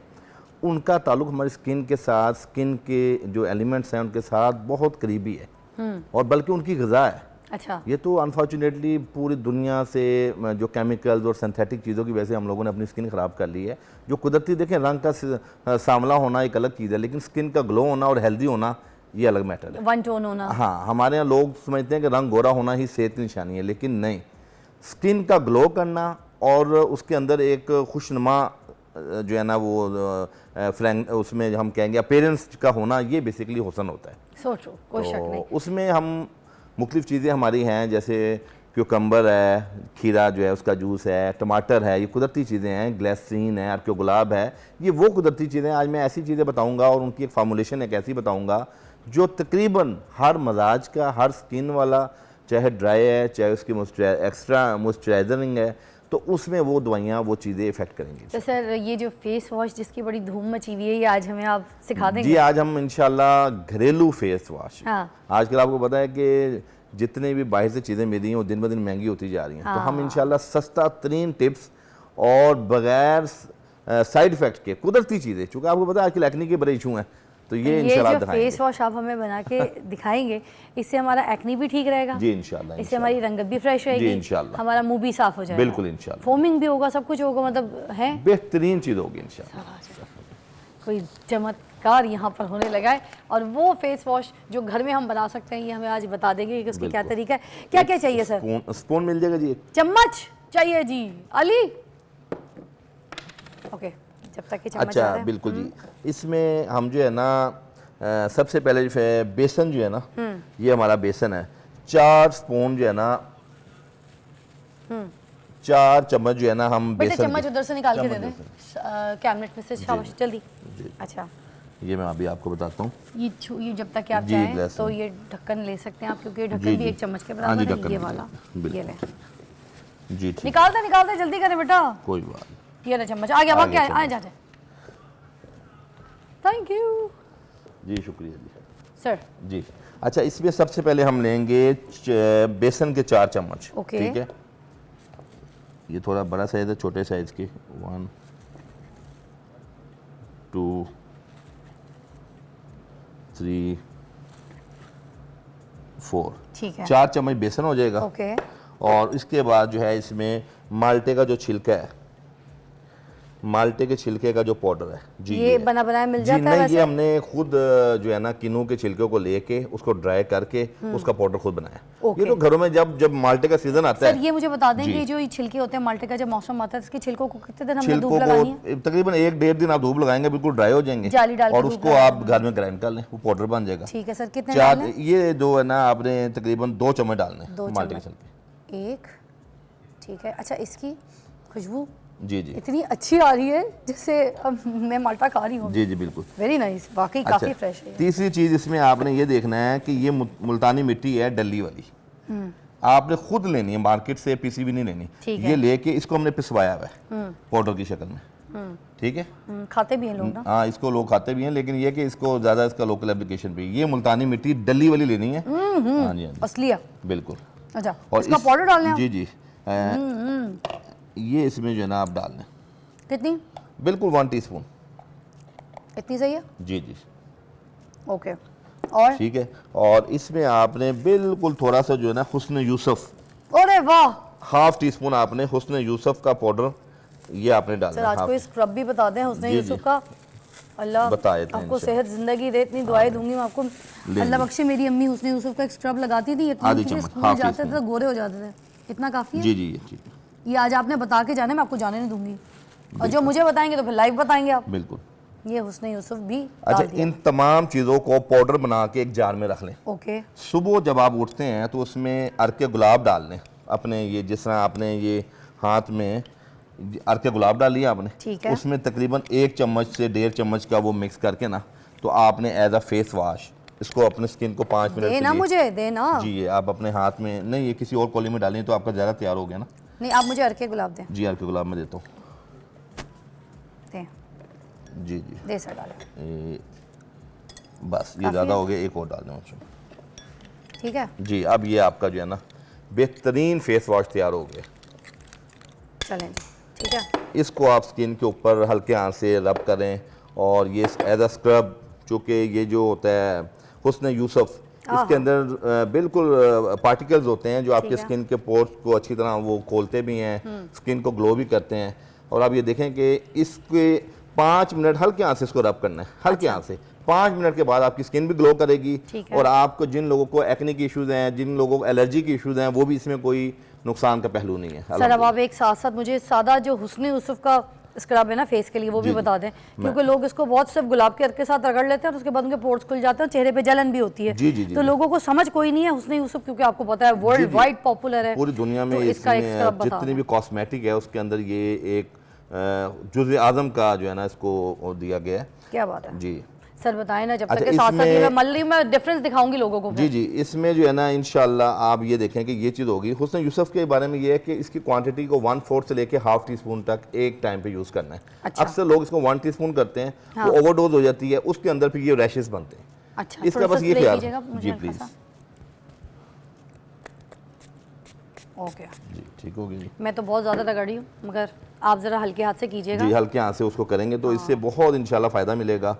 उनका ताल्लुक़ हमारी स्किन के साथ, स्किन के जो एलिमेंट्स हैं उनके साथ बहुत करीबी है, और बल्कि उनकी ग़िज़ा है। अच्छा। ये तो अनफॉर्चुनेटली पूरी दुनिया से जो केमिकल्स और सिंथेटिक चीज़ों की वजह से हम लोगों ने अपनी स्किन ख़राब कर ली है। जो कुदरती, देखें, रंग का सांवला होना एक अलग चीज़ है, लेकिन स्किन का ग्लो होना और हेल्दी होना ये अलग मैटर है, वन टोन होना। हाँ, हमारे यहाँ लोग समझते हैं कि रंग गोरा होना ही सेहत की निशानी है, लेकिन नहीं। स्किन का ग्लो करना और उसके अंदर एक खुशनुमा जो है ना वो फ्रैंक, उसमें हम कहेंगे अपीयरेंस का होना, ये बेसिकली हुस्न होता है। सो ट्रू, कोई शक नहीं। उसमें हम मुख्तलिफ़ चीज़ें हमारी हैं, जैसे क्यूकम्बर है, खीरा जो है उसका जूस है, टमाटर है, ये कुदरती चीज़ें हैं, ग्लिसरीन है, आपके गुलाब है, ये वो कुदरती चीज़ें हैं। आज मैं ऐसी चीज़ें बताऊंगा और उनकी एक फार्मूलेशन एक ऐसी बताऊंगा जो तकरीबन हर मजाज का, हर स्किन वाला, चाहे ड्राई है, चाहे उसकी एक्स्ट्रा मॉइस्चराइजरिंग है, तो उसमें वो दवाइयाँ, वो चीज़ें इफेक्ट करेंगी। तो सर, ये जो फेस वॉश जिसकी बड़ी धूम मची हुई है, ये आज हमें आप सिखा देंगे? जी, आज हम इंशाल्लाह घरेलू फेस वॉश। हाँ। आजकल आपको पता है कि जितने भी बाहर से चीज़ें मिली हैं वो दिन ब दिन महंगी होती जा रही हैं। तो हम इंशाल्लाह सस्ता तरीन टिप्स और बगैर साइड इफ़ेक्ट के कुदरती चीज़ें, चूँकि आपको पता है आजकल एक्ने के बड़े इशू हैं, तो ये इंशाल्लाह दिखाएंगे। फेस वॉश आप हमें बना के दिखाएंगे, इससे हमारा एक्ने भी ठीक रहेगा जी इंशाल्लाह, इससे हमारी रंगत भी फ्रेश रहेगी, जी इंशाल्लाह, हमारा मुंह भी साफ हो जाएगा, बिल्कुल इंशाल्लाह, फोमिंग भी होगा, सब कुछ होगा, मतलब है बेहतरीन चीज़ होगी इंशाल्लाह। कोई चमत्कार यहाँ पर होने लगा है। और वो फेस वॉश जो घर में हम बना सकते हैं, ये हमें आज बता देंगे कि उसका क्या तरीका है। क्या क्या चाहिए सर? स्पून मिल जाएगा जी, चम्मच चाहिए जी अली। ओके, जब तक कि चम्मच अच्छा, बिल्कुल जी। इसमें हम जो है ना सबसे पहले जो है बेसन जो है ना, ये हमारा बेसन है, 4 स्पून जो है ना, 4 चम्मच जो है ना हम बेसन, चम्मच उधर से निकाल के दे दें कैबिनेट में से, शाबाश, जल्दी। अच्छा, ये मैं अभी आपको बताता हूँ। ये जब तक कि आप जी, चाहें ग्लास तो में। ये ढक्कन ले सकते हैं आप, क्योंकि ये ढक्कन जी, भी जी। 1 चम्मच के हाँ बराबर जी, है। ढक्कन ये भी वाला, बिल्कुल। ये लें। जी ठीक, निकालते जल्दी करे बेटा। कोई बात नहीं। ये ले चम्मच, आ गया, आ भाग गया गया, आए चम्मच। जा। थैंक यू जी शुक्रिया जी। सर। जी अच्छा, इसमें सबसे पहले हम लेंगे बेसन के 4 चम्मच। ओके। ठीक है, ये थोड़ा बड़ा साइज है, छोटे साइज के 1 2 3 4 ठीक है। 4 चम्मच बेसन हो जाएगा। ओके। और इसके बाद जो है इसमें माल्टे का जो छिलका है, माल्टे के छिलके का जो पाउडर है जी, ये बना बनाया मिल जी जाता है नहीं, वैसे? ये हमने खुद जो है ना किन्नू के छिलके को लेके उसको ड्राई करके उसका पाउडर खुद बनाया। ओके। ये तो घरों में जब जब माल्टे का सीजन आता सर है। ये मुझे बता दें जी। कि जो ये छिलके होते हैं माल्टे का, जब मौसम आता है तो इसके छिलकों को कितने दिन हमने छिलकों धूप लगानी है? को तकरीबन 1-1.5 दिन आप धूप लगाएंगे, बिल्कुल ड्राई हो जाएंगे जाली डाल के और धूप उसको लगाना आप घर में ग्राइंड कर लें, वो पाउडर बन जाएगा। ठीक है सर, कितने 4 डालने? ये जो है ना आपने तकरीबन 2 चम्मच डालने 2 माल्टे के चम्मच। छिलके। 1, ठीक है। अच्छा, इसकी खुशबू जी जी इतनी अच्छी आ रही है जैसे अब मैं माल्टा खा रही हूँ। जी जी बिल्कुल। वेरी नाइस, वाकई काफ़ी फ्रेश है ये। तीसरी चीज़ इसमें आपने ये देखना है कि ये मुल्तानी मिट्टी है डली वाली, आपने खुद लेनी है, मार्केट से पीसी भी नहीं लेनी। ठीक ये है। लेके इसको हमने पिसवाया हुआ है पाउडर की शक्ल में। ठीक है, खाते भी हैं लोग ना। हाँ इसको लोग खाते भी हैं, लेकिन ये कि इसको ज़्यादा इसका लोकल एप्लीकेशन भी। ये मुल्तानी मिट्टी डली वाली लेनी है। हाँ जी, हाँ जी असली है। बिल्कुल। अच्छा, और इसका पाउडर डालना है? जी जी ये इसमें जो है ना आप डाल लें कितनी? बिल्कुल 1 टीस्पून। इतनी सही है? जी जी ओके। और ठीक है, और इसमें आपने बिल्कुल थोड़ा सा जो है ना हुस्न यूसुफ, अरे वाह 1/2 टीस्पून आपने हुस्न यूसुफ का पाउडर ये आपने सर, डालना आज है। कोई स्क्रब भी बता दें उसने जी, यूसुफ जी। का। अल्लाह बता देते हैं आपको इंशाल्लाह। सेहत जिंदगी दे, इतनी दुआएं दूंगी मैं आपको। अल्लाह बख्शे, मेरी अम्मी हुस्न यूसुफ का एक स्क्रब लगाती थी, यकीन आधी कीजिए चम्मच, स्कूल 1/2 जाते थे टीस्पून। तो गोरे हो जाते थे। इतना काफ़ी है? जी जी ठीक है, ये आज आपने बता के जाने, मैं आपको जाने नहीं दूंगी। और जो मुझे बताएंगे तो फिर लाइव बताएंगे आप। बिल्कुल। ये हुस्न यूसुफ भी अच्छा, डाल दिया। इन तमाम चीज़ों को पाउडर बना के एक जार में रख लें। ओके। सुबह जब आप उठते हैं तो उसमें अर्के गुलाब डाल लें अपने, ये जिस तरह आपने ये हाथ में अर्के गुलाब डाल लिया आपने, ठीक है। उसमें तकरीबन 1 चम्मच से 1.5 चम्मच का वो मिक्स करके ना, तो आपने एज अ फेस वॉश इसको अपने स्किन को 5 मिनट के देना लिए, मुझे, देना। जी ये आप अपने हाथ में, नहीं ये किसी और कॉली में डालें तो आपका ज़्यादा तैयार हो गया ना। नहीं, आप मुझे अर्के गुलाब दें। जी अर्के गुलाब में देता हूँ। दें, जी जी दे सर, डालें। बस ये काफ़ी ज़्यादा है? हो गया, एक और डाल दें उसमें। ठीक है, जी अब ये आपका जो है ना बेहतरीन फेस वॉश तैयार हो गया। चलें जी, ठीक है। इसको आप स्किन के ऊपर हल्के हाथ से रब करें, और ये एज अ स्क्रब, चूँकि ये जो होता है हुस्न यूसुफ, इसके अंदर बिल्कुल पार्टिकल्स होते हैं जो आपके ठीक है। स्किन के पोर्स को अच्छी तरह वो खोलते भी हैं, स्किन को ग्लो भी करते हैं। और आप ये देखें कि इसके 5 मिनट हल्के हाथ से इसको रब करना है, हल्के हाथ से। 5 मिनट के बाद आपकी स्किन भी ग्लो करेगी। ठीक है। और आपको जिन लोगों को एक्ने के इश्यूज़ हैं, जिन लोगों को एलर्जी के इश्यूज़ हैं, वो भी इसमें कोई नुकसान का पहलू नहीं है। सर अब आप एक साथ साथ मुझे सादा जो हुस्न यूसुफ का स्क्रब है ना फेस के लिए, वो भी जी, बता दें, क्योंकि लोग इसको बहुत सिर्फ गुलाब के अर्क के साथ रगड़ लेते हैं और उसके बाद उनके पोर्स खुल जाते हैं और चेहरे पे जलन भी होती है। जी, जी, जी, तो जी। लोगों को समझ कोई नहीं है हुस्न यूसुफ, क्योंकि आपको पता है वर्ल्ड जी। वाइड पॉपुलर है पूरी दुनिया में तो इसका एक इसमें स्क्रब बता जितनी दें। भी कॉस्मेटिक है उसके अंदर ये एक जुज़ आज़म का जो है ना इसको दिया गया है। क्या बात है जी सर, बताएं ना। जब अच्छा, तक के साथ साथ ये इसमें- मैं मल्ली में डिफरेंस दिखाऊंगी लोगों को। जी जी इसमें जो है ना इंशाल्लाह आप ये देखें कि ये चीज़ होगी। हुस्न यूसुफ के बारे में ये है कि इसकी क्वांटिटी को 1/4 से लेके 1/2 टीस्पून तक एक टाइम पे यूज़ करना है। अच्छा। अक्सर लोग इसको 1 टीस्पून करते हैं, हाँ। वो ओवरडोज हो जाती है, उसके अंदर फिर ये रैशेस बनते हैं। अच्छा, इसका थोड़ा बस सा ये spray ख्याल कीजिएगा मुझे जी हल्का प्लीज़। सा। ओके, जी ठीक होगी जी। मैं तो बहुत ज़्यादा रगड़ी हूँ, मगर आप ज़रा हल्के हाथ से कीजिएगा। जी हल्के हाथ से उसको करेंगे तो इससे बहुत इंशाल्लाह फ़ायदा मिलेगा।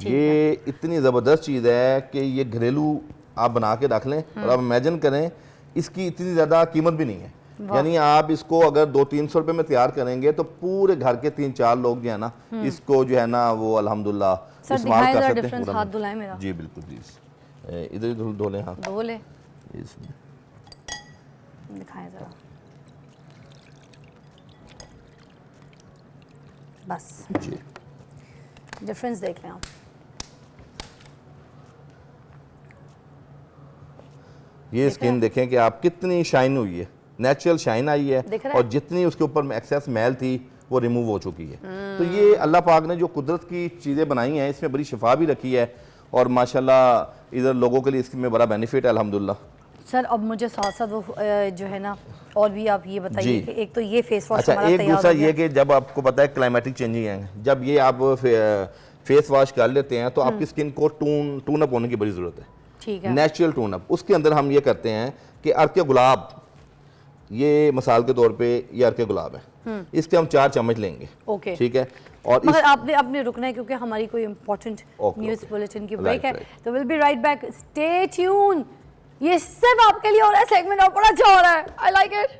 ठीक ये इतनी ज़बरदस्त चीज़ है कि ये घरेलू आप बना के रख लें, और आप इमेजिन करें इसकी इतनी ज़्यादा कीमत भी नहीं है। यानी आप इसको अगर 200-300 रुपये में तैयार करेंगे तो पूरे घर के 3-4 लोग जो है ना इसको जो है ना वो अल्हम्दुलिल्लाह सर, इस्तेमाल दिखाएं कर ज़रा सकते हैं। डिफरेंस, पूरा हाथ में। धुलाएं मेरा। जी बिल्कुल प्लीज़, इधर ही धो लें हाथ धो ले, इसमें। दिखाएं ज़रा, बस जी डिफरेंस देख लें आप। ये स्किन देखें कि आप कितनी शाइन हुई है, नेचुरल शाइन आई है, दिख रहा है? और जितनी उसके ऊपर एक्सेस मैल थी वो रिमूव हो चुकी है। तो ये अल्लाह पाक ने जो कुदरत की चीज़ें बनाई हैं, इसमें बड़ी शिफा भी रखी है और माशाल्लाह इधर लोगों के लिए इसमें बड़ा बेनिफिट है अल्हम्दुलिल्लाह। सर अब मुझे साथ साथ वो जो है ना, और भी आप ये बताइए जी। कि एक तो ये फेस वॉश अच्छा, हमारा एक तैयार दूसरा हो गया। ये कि जब आपको पता है क्लाइमेटिक चेंजिंग है, जब ये आप फेस वॉश कर लेते हैं तो आपकी स्किन को टून अप होने की बड़ी ज़रूरत है, ठीक है। Natural tune up. उसके अंदर हम ये करते हैं कि अर्के गुलाब, ये मिसाल के तौर पे ये अर्के गुलाब है, इसके हम 4 चम्मच लेंगे, ओके। ठीक है। और मगर आपने रुकना है क्योंकि हमारी कोई important okay, news okay. Bulletin की राइट, ब्रेक है, राइट। तो will be right back, stay tune. ये सिर्फ आपके लिए हो रहा है सेगमेंट, और बड़ा अच्छा हो रहा है, I like it.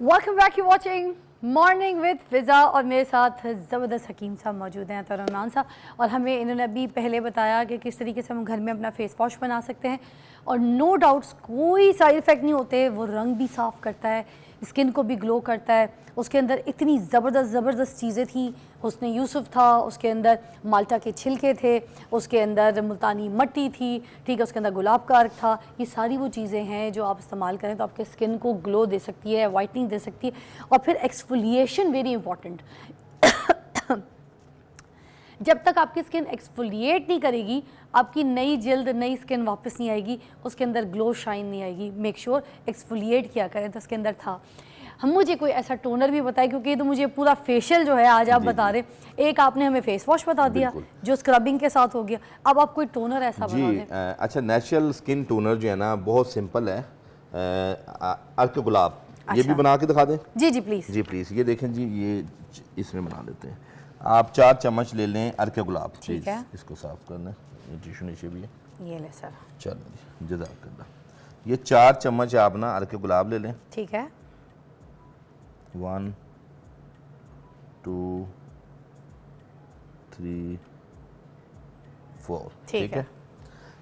Welcome back, you watching morning with Fiza, और मेरे साथ ज़बरदस्त हकीम साहब मौजूद हैं, तरन्नाम साहब, और हमें इन्होंने अभी पहले बताया कि किस तरीके से हम घर में अपना फेस वॉश बना सकते हैं, और नो डाउट्स कोई साइड इफ़ेक्ट नहीं होते, वो रंग भी साफ़ करता है, स्किन को भी ग्लो करता है। उसके अंदर इतनी ज़बरदस्त चीज़ें थी, हुस्न यूसुफ था, उसके अंदर माल्टा के छिलके थे, उसके अंदर मुल्तानी मट्टी थी, ठीक है, उसके अंदर गुलाब का अर्क था। ये सारी वो चीज़ें हैं जो आप इस्तेमाल करें तो आपके स्किन को ग्लो दे सकती है, वाइटनिंग दे सकती है। और फिर एक्सफोलिएशन वेरी इंपॉर्टेंट। जब तक आपकी स्किन एक्सफोलिएट नहीं करेगी, आपकी नई जल्द नई स्किन वापस नहीं आएगी, उसके अंदर ग्लो शाइन नहीं आएगी। मेक श्योर एक्सफोलिएट किया करें। तो उसके अंदर था, हम मुझे कोई ऐसा टोनर भी बताए, क्योंकि ये तो मुझे पूरा फेशियल जो है आज आप बता रहे, एक आपने हमें फेस वॉश बता दिया जो स्क्रबिंग के साथ हो गया, अब आप कोई टोनर ऐसा बता जी। दें। अच्छा, नेचुरल स्किन टोनर जो है ना बहुत सिंपल है, अर्क गुलाब, ये भी बना के दिखा दें। जी जी प्लीज़। जी प्लीज़, ये देखें जी, ये इसमें बना देते हैं। आप 4 चम्मच ले लें अर्के गुलाब, ठीक है। इसको साफ़ करना है, ये टिश्यू नीचे भी है, ये ले सर। चलो जी, जज़ाकल्लाह। ये 4 चम्मच आप ना अर्के गुलाब ले लें, ठीक है। 1 2 3 4, ठीक है।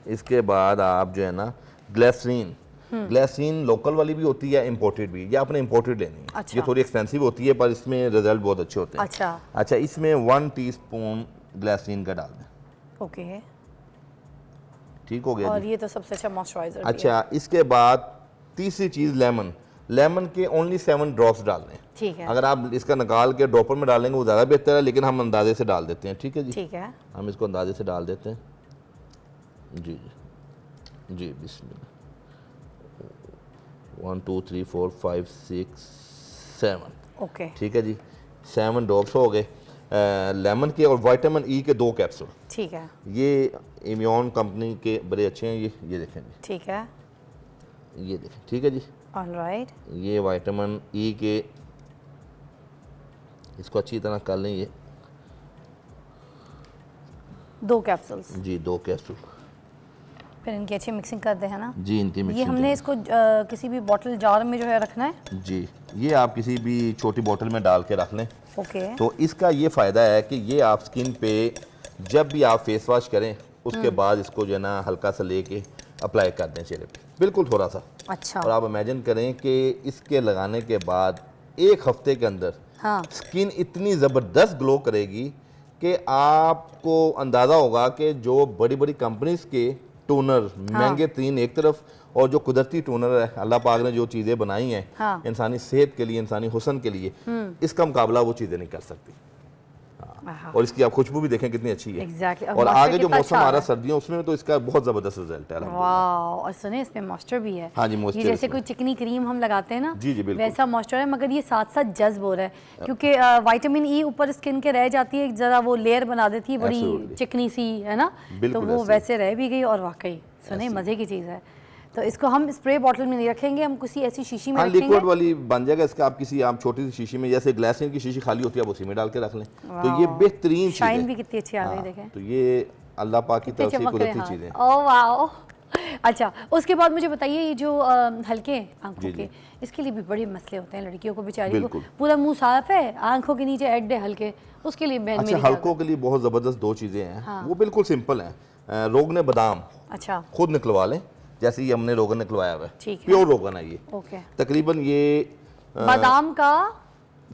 इसके बाद आप जो है ना ग्लिसरीन, ग्लिसरीन लोकल वाली भी होती है, इंपोर्टेड भी, ये आपने इंपोर्टेड लेनी है। अच्छा। ये थोड़ी एक्सपेंसिव होती है पर इसमें रिजल्ट बहुत अच्छे होते हैं। अच्छा, इसमें 1 टीस्पून ग्लिसरीन का डाल दें, ओके, ठीक हो गया और जी। ये तो सबसे अच्छा मॉइस्चराइजर। अच्छा, इसके बाद तीसरी चीज़ लेमन, लेमन के ओनली 7 ड्रॉप्स डाल दें। ठीक है। अगर आप इसका निकाल के ड्रॉपर में डालेंगे वो ज़्यादा बेहतर है, लेकिन हम अंदाजे से डाल देते हैं, ठीक है जी। ठीक है। हम इसको अंदाजे से डाल देते हैं, जी जी जी, बिस्मिल्लाह। 1 2 3 4 5 6 7, ओके, ठीक है जी, 7 ड्रॉप्स हो गए लेमन के, और विटामिन ई के 2 कैप्सूल। ठीक है। ये इम्यून कंपनी के बड़े अच्छे हैं, ये देखें जी, ठीक है। ये देखें, ठीक है जी। ऑलराइट। ये विटामिन ई के, इसको अच्छी तरह कर लें, ये 2 कैप्सूल्स, जी 2 कैप्सूल, फिर इनकी अच्छी मिक्सिंग कर दे, है ना। जी इनकी ये मिक्सिंग हमने इसको किसी भी बॉटल जार में जो है रखना है। जी, ये आप किसी भी छोटी बोतल में डाल के रख लें। ओके। तो इसका ये फ़ायदा है कि ये आप स्किन पे जब भी आप फेस वॉश करें उसके बाद इसको जो है ना हल्का सा लेके अप्लाई कर दें चेहरे पे, बिल्कुल थोड़ा सा। अच्छा। और आप इमेजिन करें कि इसके लगाने के बाद 1 हफ्ते के अंदर हाँ। स्किन इतनी ज़बरदस्त ग्लो करेगी कि आपको अंदाज़ा होगा कि जो बड़ी बड़ी कंपनीज के टोनर महंगे तीन एक तरफ, और जो कुदरती टोनर है अल्लाह पाक ने जो चीज़ें बनाई हैं हाँ। इंसानी सेहत के लिए, इंसानी हुस्न के लिए, इसका मुकाबला वो चीज़ें नहीं कर सकती। और इसकी आप खुशबू भी देखें कितनी अच्छी है। Exactly. और मॉइस्चर आगे जो कितना मौसम अच्छा आ रहा है। है सर्दियों, उसमें तो इसका बहुत ज़बरदस्त रिजल्ट है अल्हम्दुलिल्लाह। वाह, और सुने इसमें मॉइस्चर भी है। हाँ जी, मॉइस्चर ये जैसे इसमें। कोई चिकनी क्रीम हम लगाते हैं ना, जी, जी, बिल्कुल। वैसा मॉइस्चर है, मगर ये साथ साथ जज्ब हो रहा है, क्योंकि विटामिन ई ऊपर स्किन के रह जाती है, ज़रा वो लेयर बना देती है बड़ी Absolutely. चिकनी सी, है ना, तो बिल्कुल वो ऐसे। वैसे रह भी गई, और वाकई सुने मज़े की चीज़ है। तो इसको हम स्प्रे बॉटल में नहीं रखेंगे, हम किसी ऐसी शीशी में हाँ, रखेंगे। लिक्विड वाली बन जाएगा इसका। आप किसी आप छोटी सी शीशी में, जैसे ग्लासरीन की शीशी खाली होती है, आप उसी में डाल के रख लें, तो ये बेहतरीन चीज़ शाइन है। भी कितनी अच्छी आ गई, हाँ, देखें तो ये अल्लाह पाक की तरफ से चमक रहे कुदरती हाथ। चीज़ें। Oh wow. अच्छा, उसके बाद मुझे बताइए, ये जो हल्के आंखों जी, के, जी। इसके लिए भी बड़े मसले होते हैं लड़कियों को, बेचारी को बिल्कुल। पूरा मुंह साफ है, आंखों के नीचे एड है हल्के, उसके लिए मैं अच्छा, मेरी क्या हल्कों के लिए बहुत ज़बरदस्त 2 चीज़ें हैं। हाँ। वो बिल्कुल सिंपल हैं। रोगन बादाम करूं? अच्छा, खुद निकलवा लें, जैसे ये हमने रोगन निकलवाया हुआ है, ठीक है। प्योर रोगन है ये। ओके। तकरीबन ये बादाम का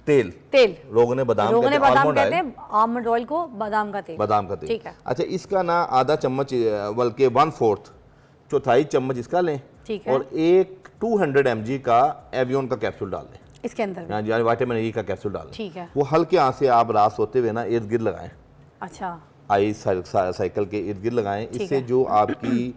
तेल, तेल, रोगन बादाम रोगन कहते हैं, बादाम almond कहते oil, हैं, आलमंड ऑयल को बादाम का तेल। बादाम का तेल। ठीक है। अच्छा, इसका ना आधा चम्मच, बल्कि 1/4 चौथाई चम्मच इसका लें, ठीक है। और 1 200 mg का एवियन का कैप्सूल डाल दें इसके अंदर भी? यानी विटामिन ई का कैप्सूल डाल दें। ठीक है। वो हल्के आंच से आप रात सोते हुए ना इर्द गिर्द लगाएं, अच्छा, आई साइकिल के इर्द गिर्द लगाएं। इससे है। जो आपकी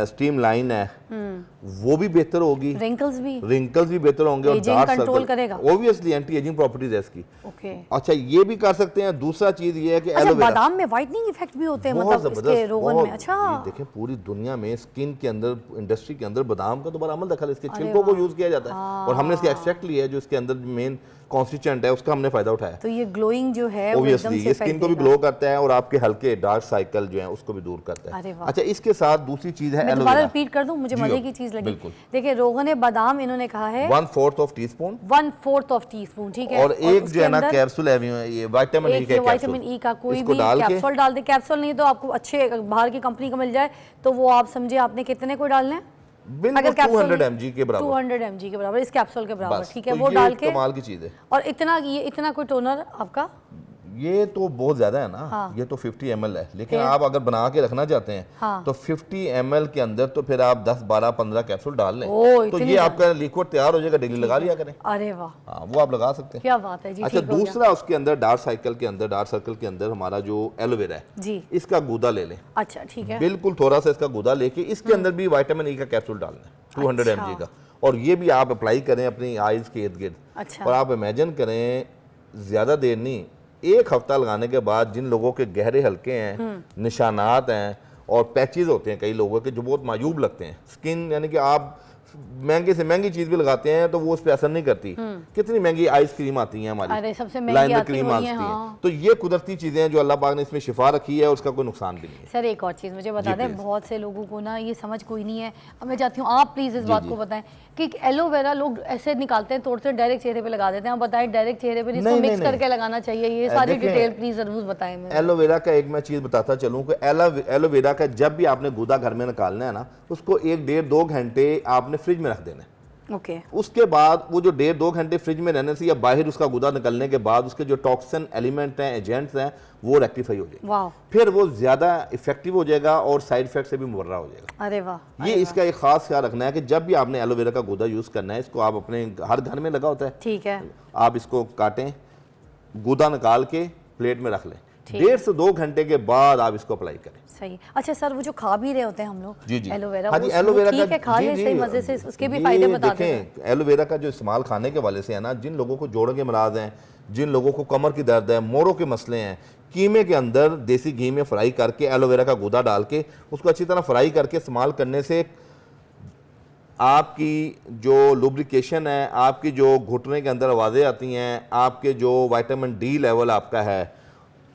स्ट्रीम लाइन है वो भी बेहतर होगी, रिंकल्स भी? रिंकल्स भी बेहतर होंगे और Aging डार्क control सर्कल करेगा? ऑब्वियसली एंटी एजिंग प्रॉपर्टीज है इसकी। ओके। अच्छा ये भी कर सकते हैं। दूसरा चीज ये है कि अच्छा, एलोवेरा बादाम में वाइटनिंग इफेक्ट भी होते हैं बहुत मतलब इसके जबरदस्त, रोगन बहुत में? अच्छा, ये देखें पूरी दुनिया में स्किन के अंदर इंडस्ट्री के अंदर बादाम का तो बड़ा अमल दखल है, इसके छिलकों को यूज किया जाता है और हमने इसके एक्सट्रैक्ट लिया है जो इसके अंदर मेन कॉन्स्टिट्यूएंट है उसका हमने फायदा उठाया। तो ये ग्लोइंग जो है वो एकदम ऑब्वियसली से ये स्किन को भी ग्लो करता है और आपके हल्के डार्क साइकिल जो है उसको भी दूर करता अरे है। वाह। अच्छा इसके साथ दूसरी चीज है मैं दोबारा एलोवेरा। रिपीट कर दूं, मुझे जी, मजे की चीज लगी। बिल्कुल। देखिए रोगन बादाम इन्होंने कहा है 1/4 ऑफ टीस्पून 1/4 ऑफ टीस्पून, ठीक है। और एक उसके जो है ना अंदर कैप्सूल है ये विटामिन ई एक का ये विटामिन ई का कोई भी कैप्सूल डाल दे। कैप्सूल नहीं तो आपको अच्छे बाहर की कंपनी का मिल जाए तो वो आप समझे आपने कितने को डालने हैं? बिल्कुल 200 mg के बराबर, 200 mg के बराबर, इस कैप्सूल के बराबर, बस। ठीक है। तो वो ये डाल के कमाल की चीज है। और इतना कोई टोनर आपका? ये तो बहुत ज्यादा है ना। हाँ। ये तो 50 ml है, लेकिन आप अगर बना के रखना चाहते हैं हाँ। तो 50 ml के अंदर तो फिर आप 10 12 15 कैप्सूल डाल लें तो इतनी ये आपका लिक्विड तैयार हो जाएगा, डेली लगा लिया करें। अरे वाह, हाँ वो आप लगा सकते हैं। क्या बात है जी। अच्छा ठीक हो गया। दूसरा उसके अंदर डार्क सर्कल के अंदर हमारा जो एलोवेरा है जी, इसका गूदा ले लें। अच्छा ठीक है। बिल्कुल थोड़ा सा इसका गूदा लेके इसके अंदर भी विटामिन ई का कैप्सूल डालना है 200 अच्छा। mg का, और ये भी आप अप्लाई करें अपनी आईज के इर्द गिर्द। अच्छा। और आप इमेजिन करें ज़्यादा देर नहीं, एक हफ्ता लगाने के बाद जिन लोगों के गहरे हल्के हैं, निशानात हैं और पैचेस होते हैं कई लोगों के जो बहुत मायूब लगते हैं, स्किन यानी कि आप महंगे से महंगी चीज भी लगाते हैं तो वो उस पर असर नहीं करती। कितनी महंगी आइसक्रीम आती है हमारी, अरे सबसे महंगी लाइनर आती क्रीम हुई आती है, है। हाँ। तो ये कुदरती चीजें हैं जो अल्लाह पाक ने इसमें शिफा रखी है और उसका कोई नुकसान भी नहीं है। सर एक और चीज़ मुझे बता जी, दें, प्लीज़। बहुत से लोगों को ना ये समझ कोई नहीं है। अब मैं चाहती हूँ आप प्लीज़ इस जी, बात जी। को बताएं कि एलोवेरा लोग ऐसे निकालते हैं, तोड़ते हैं, डायरेक्ट चेहरे पे लगा देते हैं। आप बताएं डायरेक्ट चेहरे पे इसको नहीं, मिक्स नहीं, करके लगाना चाहिए, ये सारी देखें, डिटेल प्लीज़ ज़रूर बताएं। मैं एलोवेरा का एक मैं चीज़ बताता चलूँ कि एलोवेरा का जब भी आपने गूदा घर में निकालना है ना, उसको 1-1.5-2 घंटे आपने फ्रिज में रख देना है। ओके। उसके बाद वो जो 1.5-2 घंटे फ्रिज में रहने से या बाहर उसका गूदा निकलने के बाद उसके जो टॉक्सिन एलिमेंट हैं, एजेंट्स हैं, वो रेक्टिफाई हो जाएंगे। वाह, फिर वो ज़्यादा इफेक्टिव हो जाएगा और साइड इफेक्ट से भी मुबर्रा हो जाएगा। अरे वाह। ये इसका एक खास ख्याल रखना है कि जब भी आपने एलोवेरा का गूदा यूज़ करना है, इसको आप अपने हर घर में लगा होता है, ठीक है। आप इसको काटें, गूदा निकाल के प्लेट में रख लें, ठीक। 1.5 से 2 घंटे के बाद आप इसको अप्लाई करें। सही। अच्छा सर, वो जो खा भी रहे होते हैं हम लोग जी जी एलोवेरा, हाँ जी, वो एलोवेरा ठीक है, खा जी, लें जी, सही मज़े से, उसके भी ये फायदे बता दें। देखें एलोवेरा का जो इस्तेमाल खाने के वाले से है ना, जिन लोगों को जोड़ों के मराज हैं, जिन लोगों को कमर की दर्द है, मोरों के मसले हैं, कीमे के अंदर देसी घी में फ्राई करके एलोवेरा का गूदा डाल के उसको अच्छी तरह फ्राई करके इस्तेमाल करने से आपकी जो लुब्रिकेशन है, आपकी जो घुटने के अंदर आवाज़ें आती हैं, आपके जो विटामिन डी लेवल आपका है,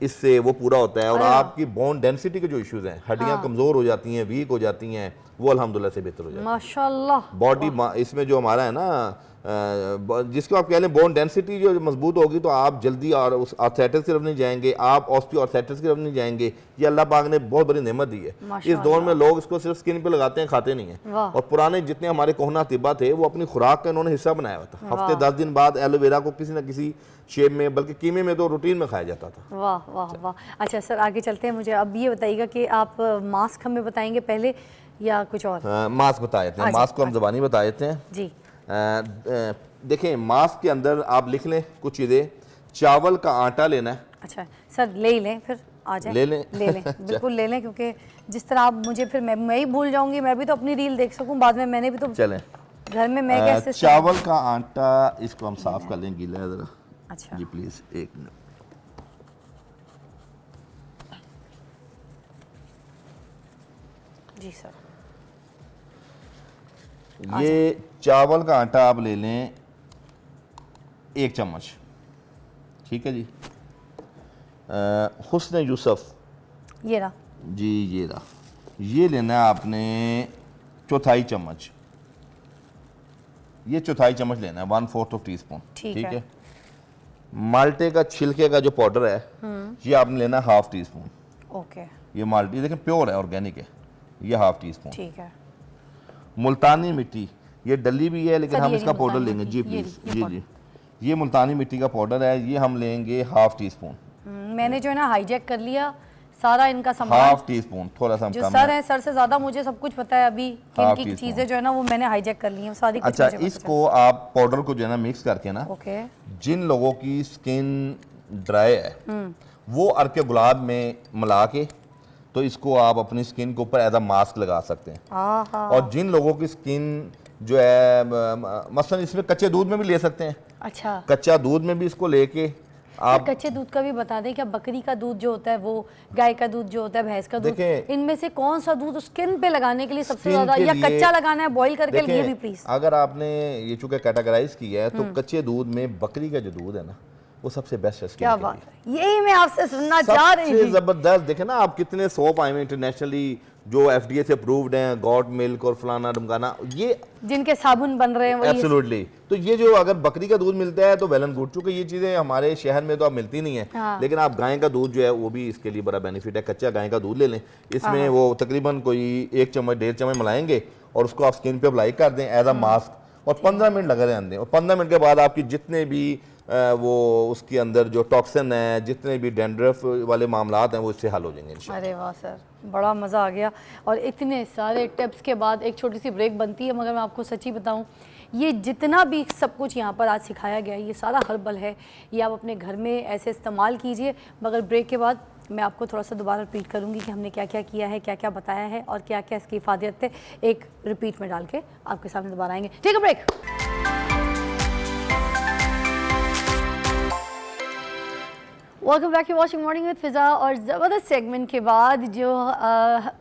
इससे वो पूरा होता है। और आपकी बोन डेंसिटी के जो इश्यूज हैं, हड्डियां कमज़ोर हो जाती हैं, वीक हो जाती हैं, वो अल्हम्दुलिल्लाह से बेहतर हो जाती है। माशाल्लाह। बॉडी इसमें जो हमारा है ना, जिसको आप कह लें बोन डेंसिटी जो मजबूत होगी तो आप जल्दी और उस आर्थराइटिस की तरफ नहीं जाएंगे, आप ऑस्टियोआर्थराइटिस की तरफ नहीं जाएंगे। ये अल्लाह पाक ने बहुत बड़ी नेमत दी है। इस दौर में लोग इसको सिर्फ स्किन पे लगाते हैं, खाते नहीं हैं। और पुराने जितने हमारे कोहना तिब्बा थे वो अपनी खुराक का इन्होंने हिस्सा बनाया हुआ था। हफ्ते 10 दिन बाद एलोवेरा को किसी न किसी शेप में, बल्कि कीमे में तो रूटीन में खाया जाता था। वाह वाह वाह। अच्छा सर आगे चलते हैं, मुझे अब ये बताइएगा कि आप मास्क हमें बताएंगे पहले या कुछ और? मास्क बता देते हैं, मास्क को हम ज़बानी बता देते हैं जी। देखें मास्क के अंदर आप लिख लें कुछ चीज़ें। चावल का आटा लेना है। अच्छा सर ले ही लें, फिर आ जाए। ले लें बिल्कुल ले लें, क्योंकि जिस तरह आप मुझे फिर मैं ही भूल जाऊंगी, मैं भी तो अपनी रील देख सकूं बाद में, मैंने भी तो चलें घर में मैं कैसे चावल का आटा इसको हम साफ कर लें, गीला है ज़रा। अच्छा जी प्लीज़ एक मिनट। जी सर। ये चावल का आटा आप ले लें 1 चम्मच, ठीक है जी। हुस्न यूसुफ ये रहा जी, ये रहा। ये लेना है आपने 1/4 चम्मच, ये 1/4 चम्मच लेना है, 1/4 ऑफ टीस्पून, ठीक है। माल्टे का छिलके का जो पाउडर है ये आपने लेना है 1/2 टीस्पून। ओके ये माल्टे देखें प्योर है, ऑर्गेनिक है, ये 1/2 टीस्पून। ठीक है। मुल्तानी मिट्टी, ये डली भी है लेकिन सर, हम ये इसका नहीं पाउडर मुल्तानी लेंगे जी मिट्टी, प्लीज़। ये जी ये मुल्तानी मिट्टी का पाउडर है, ये हम लेंगे 1/2 टीस्पून। मैंने जो है ना हाईजैक कर लिया सारा इनका सामान, हाफ टी स्पून, थोड़ा सा जो कम सर है, सर से ज़्यादा मुझे सब कुछ पता है अभी, हाफ किन की टीस्पून। चीज़ें जो है ना वो मैंने हाईजैक कर ली हैं सारी कुछ अच्छा, मुझे पता इसको आप पाउडर को जो है ना मिक्स करके ना, ओके जिन लोगों की स्किन ड्राई है वो अर्क गुलाब में मिला के तो इसको आप अपनी स्किन के ऊपर एज अ मास्क लगा सकते हैं। हाँ और जिन लोगों की स्किन जो है मसलन इसमें कच्चे दूध में भी ले सकते हैं, अच्छा। कच्चा दूध में भी इसको लेके सर आप कच्चे दूध का भी बता दें, क्या बकरी का दूध जो होता है वो, गाय का दूध जो होता है, भैंस का दूध, देखें, इनमें से कौन सा दूध स्किन पे लगाने के लिए सबसे स्किन ज़्यादा, के या लिए- कच्चा लगाना है बॉईल करके, देखें, ये भी प्लीज। अगर आपने ये चूंकि कैटेगराइज किया है तो कच्चे दूध में बकरी का जो दूध है ना वो सबसे बेस्ट है स्किन क्या के बात लिए। है, यही मैं आपसे सुनना चाह रही सबसे थी। जबरदस्त। देखे ना आप कितने सोप आए हुए इंटरनेशनली जो एफडीए से अप्रूव्ड हैं, गॉड मिल्क और फलाना ढमकाना, ये जिनके साबुन बन रहे हैं वही। एब्सोल्युटली। तो ये जो अगर बकरी का दूध मिलता है तो वेल एंड गुड, चूंकि ये चीज़ें हमारे शहर में तो अब मिलती नहीं है। हाँ। लेकिन आप गाय का दूध जो है वो भी इसके लिए बड़ा बेनिफिट है। कच्चा गाय का दूध ले लें, इसमें वो तकरीबन कोई 1 चम्मच 1.5 चम्मच मिलाएंगे और उसको आप स्किन पे अप्लाई कर दें एज अ मास्क, और 15 मिनट लगे रहने दें। और 15 मिनट के बाद आपकी जितने भी वो उसके अंदर जो टॉक्सिन है, जितने भी डैंड्रफ वाले मामलात हैं वो इससे हल हो जाएंगे इंशाल्लाह। अरे वाह सर, बड़ा मज़ा आ गया। और इतने सारे टिप्स के बाद एक छोटी सी ब्रेक बनती है, मगर मैं आपको सच्ची बताऊं, ये जितना भी सब कुछ यहाँ पर आज सिखाया गया है ये सारा हर्बल है, ये आप अपने घर में ऐसे इस्तेमाल कीजिए। मगर ब्रेक के बाद मैं आपको थोड़ा सा दोबारा रिपीट करूँगी कि हमने क्या क्या किया है, क्या क्या बताया है और क्या क्या इसकी इफादियत है, एक रिपीट में डाल के आपके सामने दोबारा आएंगे। ठीक है, break. Welcome back to watching morning with Fiza. और ज़बरदस्त सेगमेंट के बाद जो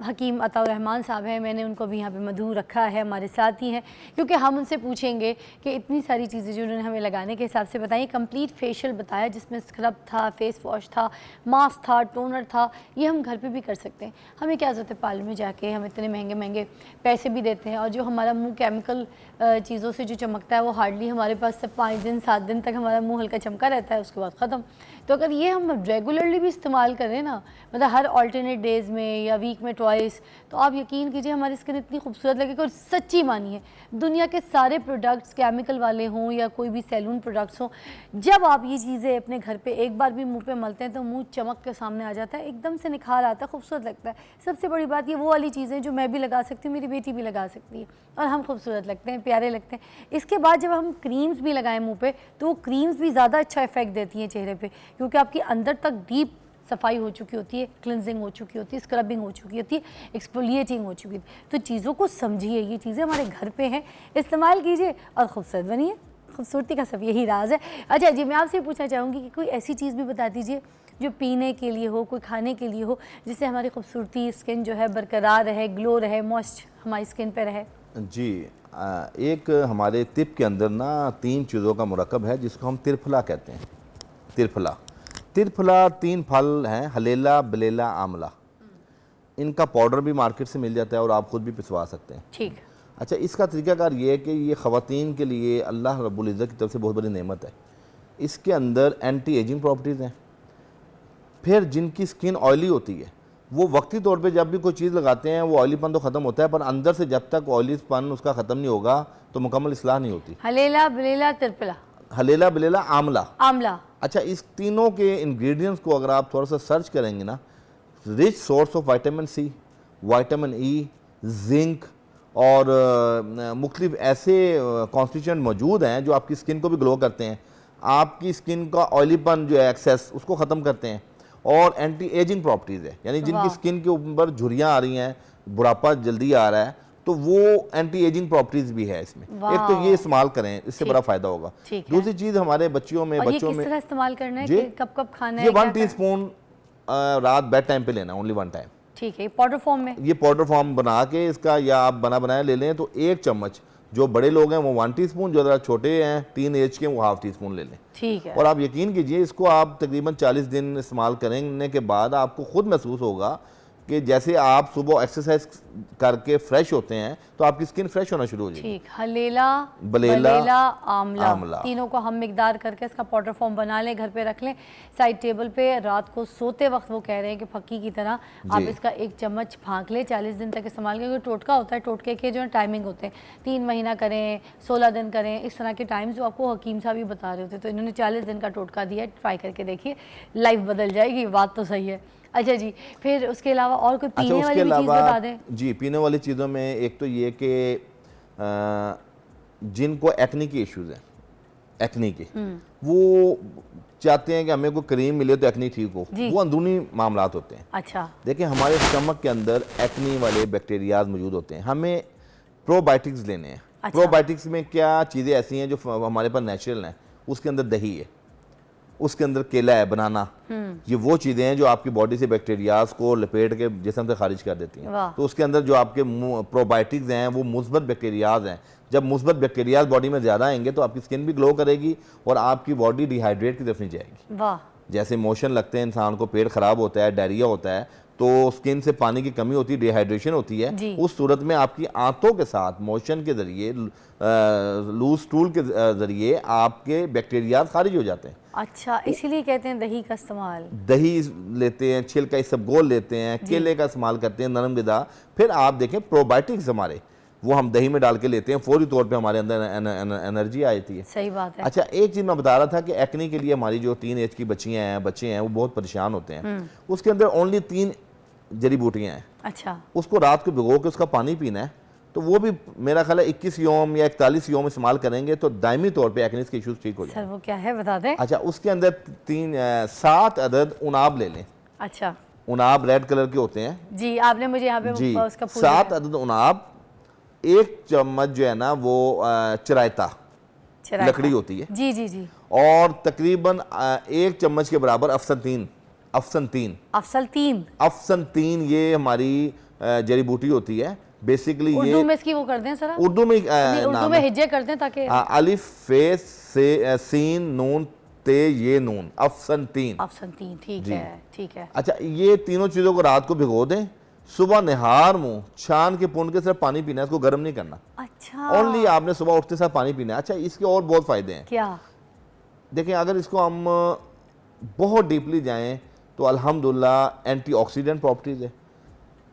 हकीम अताउर रहमान साहब हैं, मैंने उनको भी यहाँ पे मधु रखा है, हमारे साथ ही हैं, क्योंकि हम उनसे पूछेंगे कि इतनी सारी चीज़ें जो उन्होंने हमें लगाने के हिसाब से बताई, कंप्लीट फेशियल बताया जिसमें स्क्रब था, फेस वॉश था, मास्क था, टोनर था, ये हम घर पर भी कर सकते हैं। हमें क्या ज़रूरत है पार्लर में जाके, हम इतने महंगे महंगे पैसे भी देते हैं और जो हमारा मुँह केमिकल चीज़ों से जो चमकता है वो हार्डली हमारे पास से 5 दिन 7 दिन तक हमारा मुँह हल्का चमका रहता है, उसके बाद ख़त्म। तो अगर ये हम रेगुलरली भी इस्तेमाल करें ना, मतलब हर ऑल्टरनेट डेज़ में या वीक में ट्वाइस, तो आप यकीन कीजिए हमारी स्किन इतनी खूबसूरत लगेगी। और सच्ची मानिए, दुनिया के सारे प्रोडक्ट्स केमिकल वाले हों या कोई भी सैलून प्रोडक्ट्स हों, जब आप ये चीज़ें अपने घर पे एक बार भी मुंह पे मलते हैं तो मुंह चमक के सामने आ जाता है, एकदम से निखार आता है, खूबसूरत लगता है। सबसे बड़ी बात ये वो वाली चीज़ें जो मैं भी लगा सकती हूँ, मेरी बेटी भी लगा सकती है, और हम खूबसूरत लगते हैं, प्यारे लगते हैं। इसके बाद जब हम क्रीम्स भी लगाएं मुँह पे, तो वो क्रीम्स भी ज़्यादा अच्छा इफेक्ट देती हैं चेहरे पे, क्योंकि आपकी अंदर तक डीप सफाई हो चुकी होती है, क्लिनजिंग हो चुकी होती है, स्क्रबिंग हो चुकी होती है, एक्सफोलिएटिंग हो चुकी है। तो चीज़ों को समझिए, ये चीज़ें हमारे घर पे हैं, इस्तेमाल कीजिए और खूबसूरत बनिए। खूबसूरती का सब यही राज है। अच्छा जी, मैं आपसे पूछना चाहूँगी कि कोई ऐसी चीज़ भी बता दीजिए जो पीने के लिए हो, कोई खाने के लिए हो, जिससे हमारी खूबसूरती स्किन जो है बरकरार रहे, ग्लो रहे, मॉइस्ट हमारी स्किन पे रहे। जी, एक हमारे तिब के अंदर ना 3 चीज़ों का मुरक्कब है जिसको हम तिरफला कहते हैं। तिरफला 3 फल हैं, हलेला, बलेला, आमला। इनका पाउडर भी मार्केट से मिल जाता है और आप खुद भी पिसवा सकते हैं। ठीक। अच्छा, इसका तरीकाकार ये है कि ये ख़वातीन के लिए अल्लाह रब्बुल इज़्ज़त की तरफ से बहुत बड़ी नेमत है। इसके अंदर एंटी एजिंग प्रॉपर्टीज़ हैं। फिर जिनकी स्किन ऑयली होती है वो वक्ती तौर पे जब भी कोई चीज़ लगाते हैं वो ऑयलीपन तो ख़त्म होता है, पर अंदर से जब तक ऑयलीपन उसका ख़त्म नहीं होगा तो मुकम्मल इस्लाह नहीं होती। हलेला, बलेला, तिरपला, हलेला, बलेला, आमला। आमला। अच्छा, इस तीनों के इंग्रेडिएंट्स को अगर आप थोड़ा सा सर्च करेंगे ना, rich source of vitamin C, vitamin E, zinc और मुख्तलिफ ऐसे कॉन्स्टिट्यूएंट मौजूद हैं जो आपकी स्किन को भी ग्लो करते हैं, आपकी स्किन का ऑयलीपन जो है एक्सेस उसको ख़त्म करते हैं, और एंटी एजिंग प्रॉपर्टीज़ है, यानी जिनकी स्किन के ऊपर झुर्रियाँ आ रही हैं, बुढ़ापा जल्दी आ रहा है, तो वो एंटी एजिंग प्रॉपर्टीज़ भी है इसमें। एक तो ये इस्तेमाल करें, इससे बड़ा फ़ायदा होगा। दूसरी चीज़ हमारे बच्चों में, और ये किस तरह इस्तेमाल करना है, कि कब कब खाना है? ये 1 टीस्पून रात बेड टाइम पे लेना, ओनली 1 टाइम। ठीक है, पाउडर फॉर्म में। ये पाउडर फॉर्म बना के इसका, या आप बना बनाया ले लें तो 1 चम्मच, जो बड़े लोग हैं वो 1 टीस्पून, जो ज़रा छोटे हैं 3 एज के वो 1/2 टीस्पून ले लें। ठीक है। और आप यकीन कीजिए इसको आप तकरीबन 40 दिन इस्तेमाल करने के बाद आपको खुद महसूस होगा कि जैसे आप सुबह एक्सरसाइज करके फ्रेश होते हैं तो आपकी स्किन फ्रेश होना शुरू हो जाएगी। ठीक, हलेला, बलेला, आमला, तीनों को हम मिकदार करके इसका पाउडर फॉर्म बना लें, घर पे रख लें साइड टेबल पे। रात को सोते वक्त वो कह रहे हैं कि फक्की की तरह आप इसका 1 चम्मच फाँक लें, 40 दिन तक इस्तेमाल करें। टोटका होता है, टोटके के जो है टाइमिंग होते हैं, 3 महीना करें, 16 दिन करें, इस तरह के टाइम्स जो आपको हकीम साहब भी बता रहे होते। तो इन्होंने 40 दिन का टोटका दिया है, ट्राई करके देखिए, लाइफ बदल जाएगी। बात तो सही है। अच्छा जी, फिर उसके अलावा और कोई अच्छा, पीने उसके वाली भी चीज़ अलावा बता दें। जी, पीने वाली चीज़ों में एक तो ये कि जिनको एक्ने के इश्यूज़ हैं, एक्ने के, वो चाहते हैं कि हमें कोई क्रीम मिले तो एक्ने ठीक हो, जी। वो अंदरूनी मामलात होते हैं। अच्छा देखिए, हमारे स्टमक के अंदर एक्ने वाले बैक्टीरियाज मौजूद होते हैं, हमें प्रोबायोटिक्स लेने हैं। अच्छा। प्रोबायोटिक्स में क्या चीज़ें ऐसी हैं जो हमारे पास नेचुरल हैं, उसके अंदर दही है, उसके अंदर केला है, बनाना, ये वो चीज़ें हैं जो आपकी बॉडी से बैक्टीरियाज को लपेट के जिस्म से खारिज कर देती वाह। हैं। तो उसके अंदर जो आपके प्रोबायोटिक्स हैं वो मुस्बत बैक्टीरियाज हैं। जब मुस्बत बैक्टीरियाज बॉडी में ज़्यादा आएंगे तो आपकी स्किन भी ग्लो करेगी और आपकी बॉडी डिहाइड्रेट की तरफ नहीं जाएगी। वाह। जैसे मोशन लगते हैं, इंसान को पेट खराब होता है, डायरिया होता है, तो स्किन से पानी की कमी होती है, डिहाइड्रेशन होती जी। है। उस सूरत में आपकी आंतों के साथ मोशन के ज़रिए, लूज स्टूल के ज़रिए आपके बैक्टीरिया खारिज हो जाते हैं। अच्छा, इसीलिए कहते हैं दही का इस्तेमाल। दही लेते हैं, छिलका इसबगोल लेते हैं, केले का इस्तेमाल करते हैं, नरम ग़िज़ा। फिर आप देखें प्रोबायोटिक्स हमारे, वो हम दही में डाल के लेते हैं, फौरी तौर पे हमारे अंदर एनर्जी आती है। सही बात है। अच्छा, एक चीज़ मैं बता रहा था कि एक्ने के लिए हमारी जो 3 एज की बच्चियाँ हैं, बच्चे हैं, वो बहुत परेशान होते हैं। उसके अंदर ओनली 3 जड़ी बूटियाँ हैं। अच्छा, उसको रात को भिगो के उसका पानी पीना है, तो वो भी मेरा ख्याल है 21 यौम या 41 यौम इस्तेमाल करेंगे तो दायमी तौर पे एक्ने के इश्यूज ठीक हो सर जाएंगे। वो क्या है बता दें। अच्छा, उसके अंदर 7 अदद उनाब ले लें। अच्छा उनाब रेड कलर के होते हैं जी, आपने मुझे यहाँ पे जी। उसका फूल 7 दिखाया। अदद उनाब, 1 चम्मच जो है ना वो चरायता चराइता। लकड़ी होती है, जी जी जी। और तकरीबन 1 चम्मच के बराबर अफसन तीन अफसल 3 ये हमारी जड़ी बूटी होती है। बेसिकली उर्दू ये में इसकी वो कर दें सर आप? उर्दू में नहीं, उर्दू नाम में है। हिज्जे कर दें ताकि अलिफ फे से सीन नून ते ये नून, अफसन 3। अफसल 3 ठीक जी। है, ठीक है। अच्छा, ये तीनों चीज़ों को रात को भिगो दें, सुबह निहार मुंह छान के पुन के सिर्फ पानी पीना है, इसको गर्म नहीं करना। अच्छा, ओनली आपने सुबह उठते साथ पानी पीना है। अच्छा, इसके और बहुत फ़ायदे हैं। क्या? देखें, अगर इसको हम बहुत डीपली जाएं तो अल्हम्दुलिल्लाह एंटीऑक्सीडेंट प्रॉपर्टीज़ है,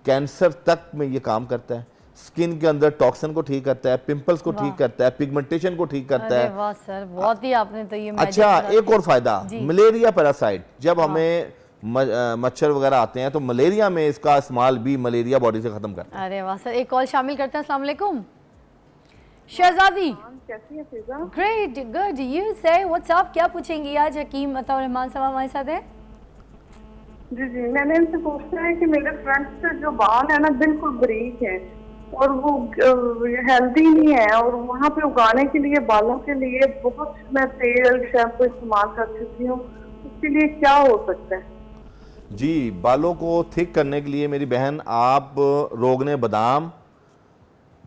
कैंसर तक में ये काम करता है, स्किन के अंदर टॉक्सिन को ठीक करता है, पिंपल्स को ठीक करता है, पिगमेंटेशन को ठीक करता अरे है। वाह सर, बहुत ही आपने तो ये अच्छा, magic एक और फायदा, जी। मलेरिया पैरासाइट, जब हमें मच्छर वगैरह आते हैं तो मलेरिया में इसका इस्तेमाल भी मलेरिया बॉडी से खत्म करता है। अरे वाह सर, एक कॉल शामिल करते हैं। अस्सलाम वालेकुम शहजादी। कैसी है फिजा? ग्रेट, गुड, यू से व्हाट्स अप, क्या पूछेंगी आज? हकीम अता रहमान साहब हमारे साथ है। जी जी, मैंने इनसे पूछना है कि मेरे फ्रंट से जो बाल है ना बिल्कुल बारीक है और वो हेल्दी नहीं है, और वहाँ पे उगाने के लिए बालों के लिए बहुत मैं तेल शैम्पू इस्तेमाल कर चुकी हूँ, उसके लिए क्या हो सकता है? जी, बालों को थिक करने के लिए मेरी बहन आप रोगने बादाम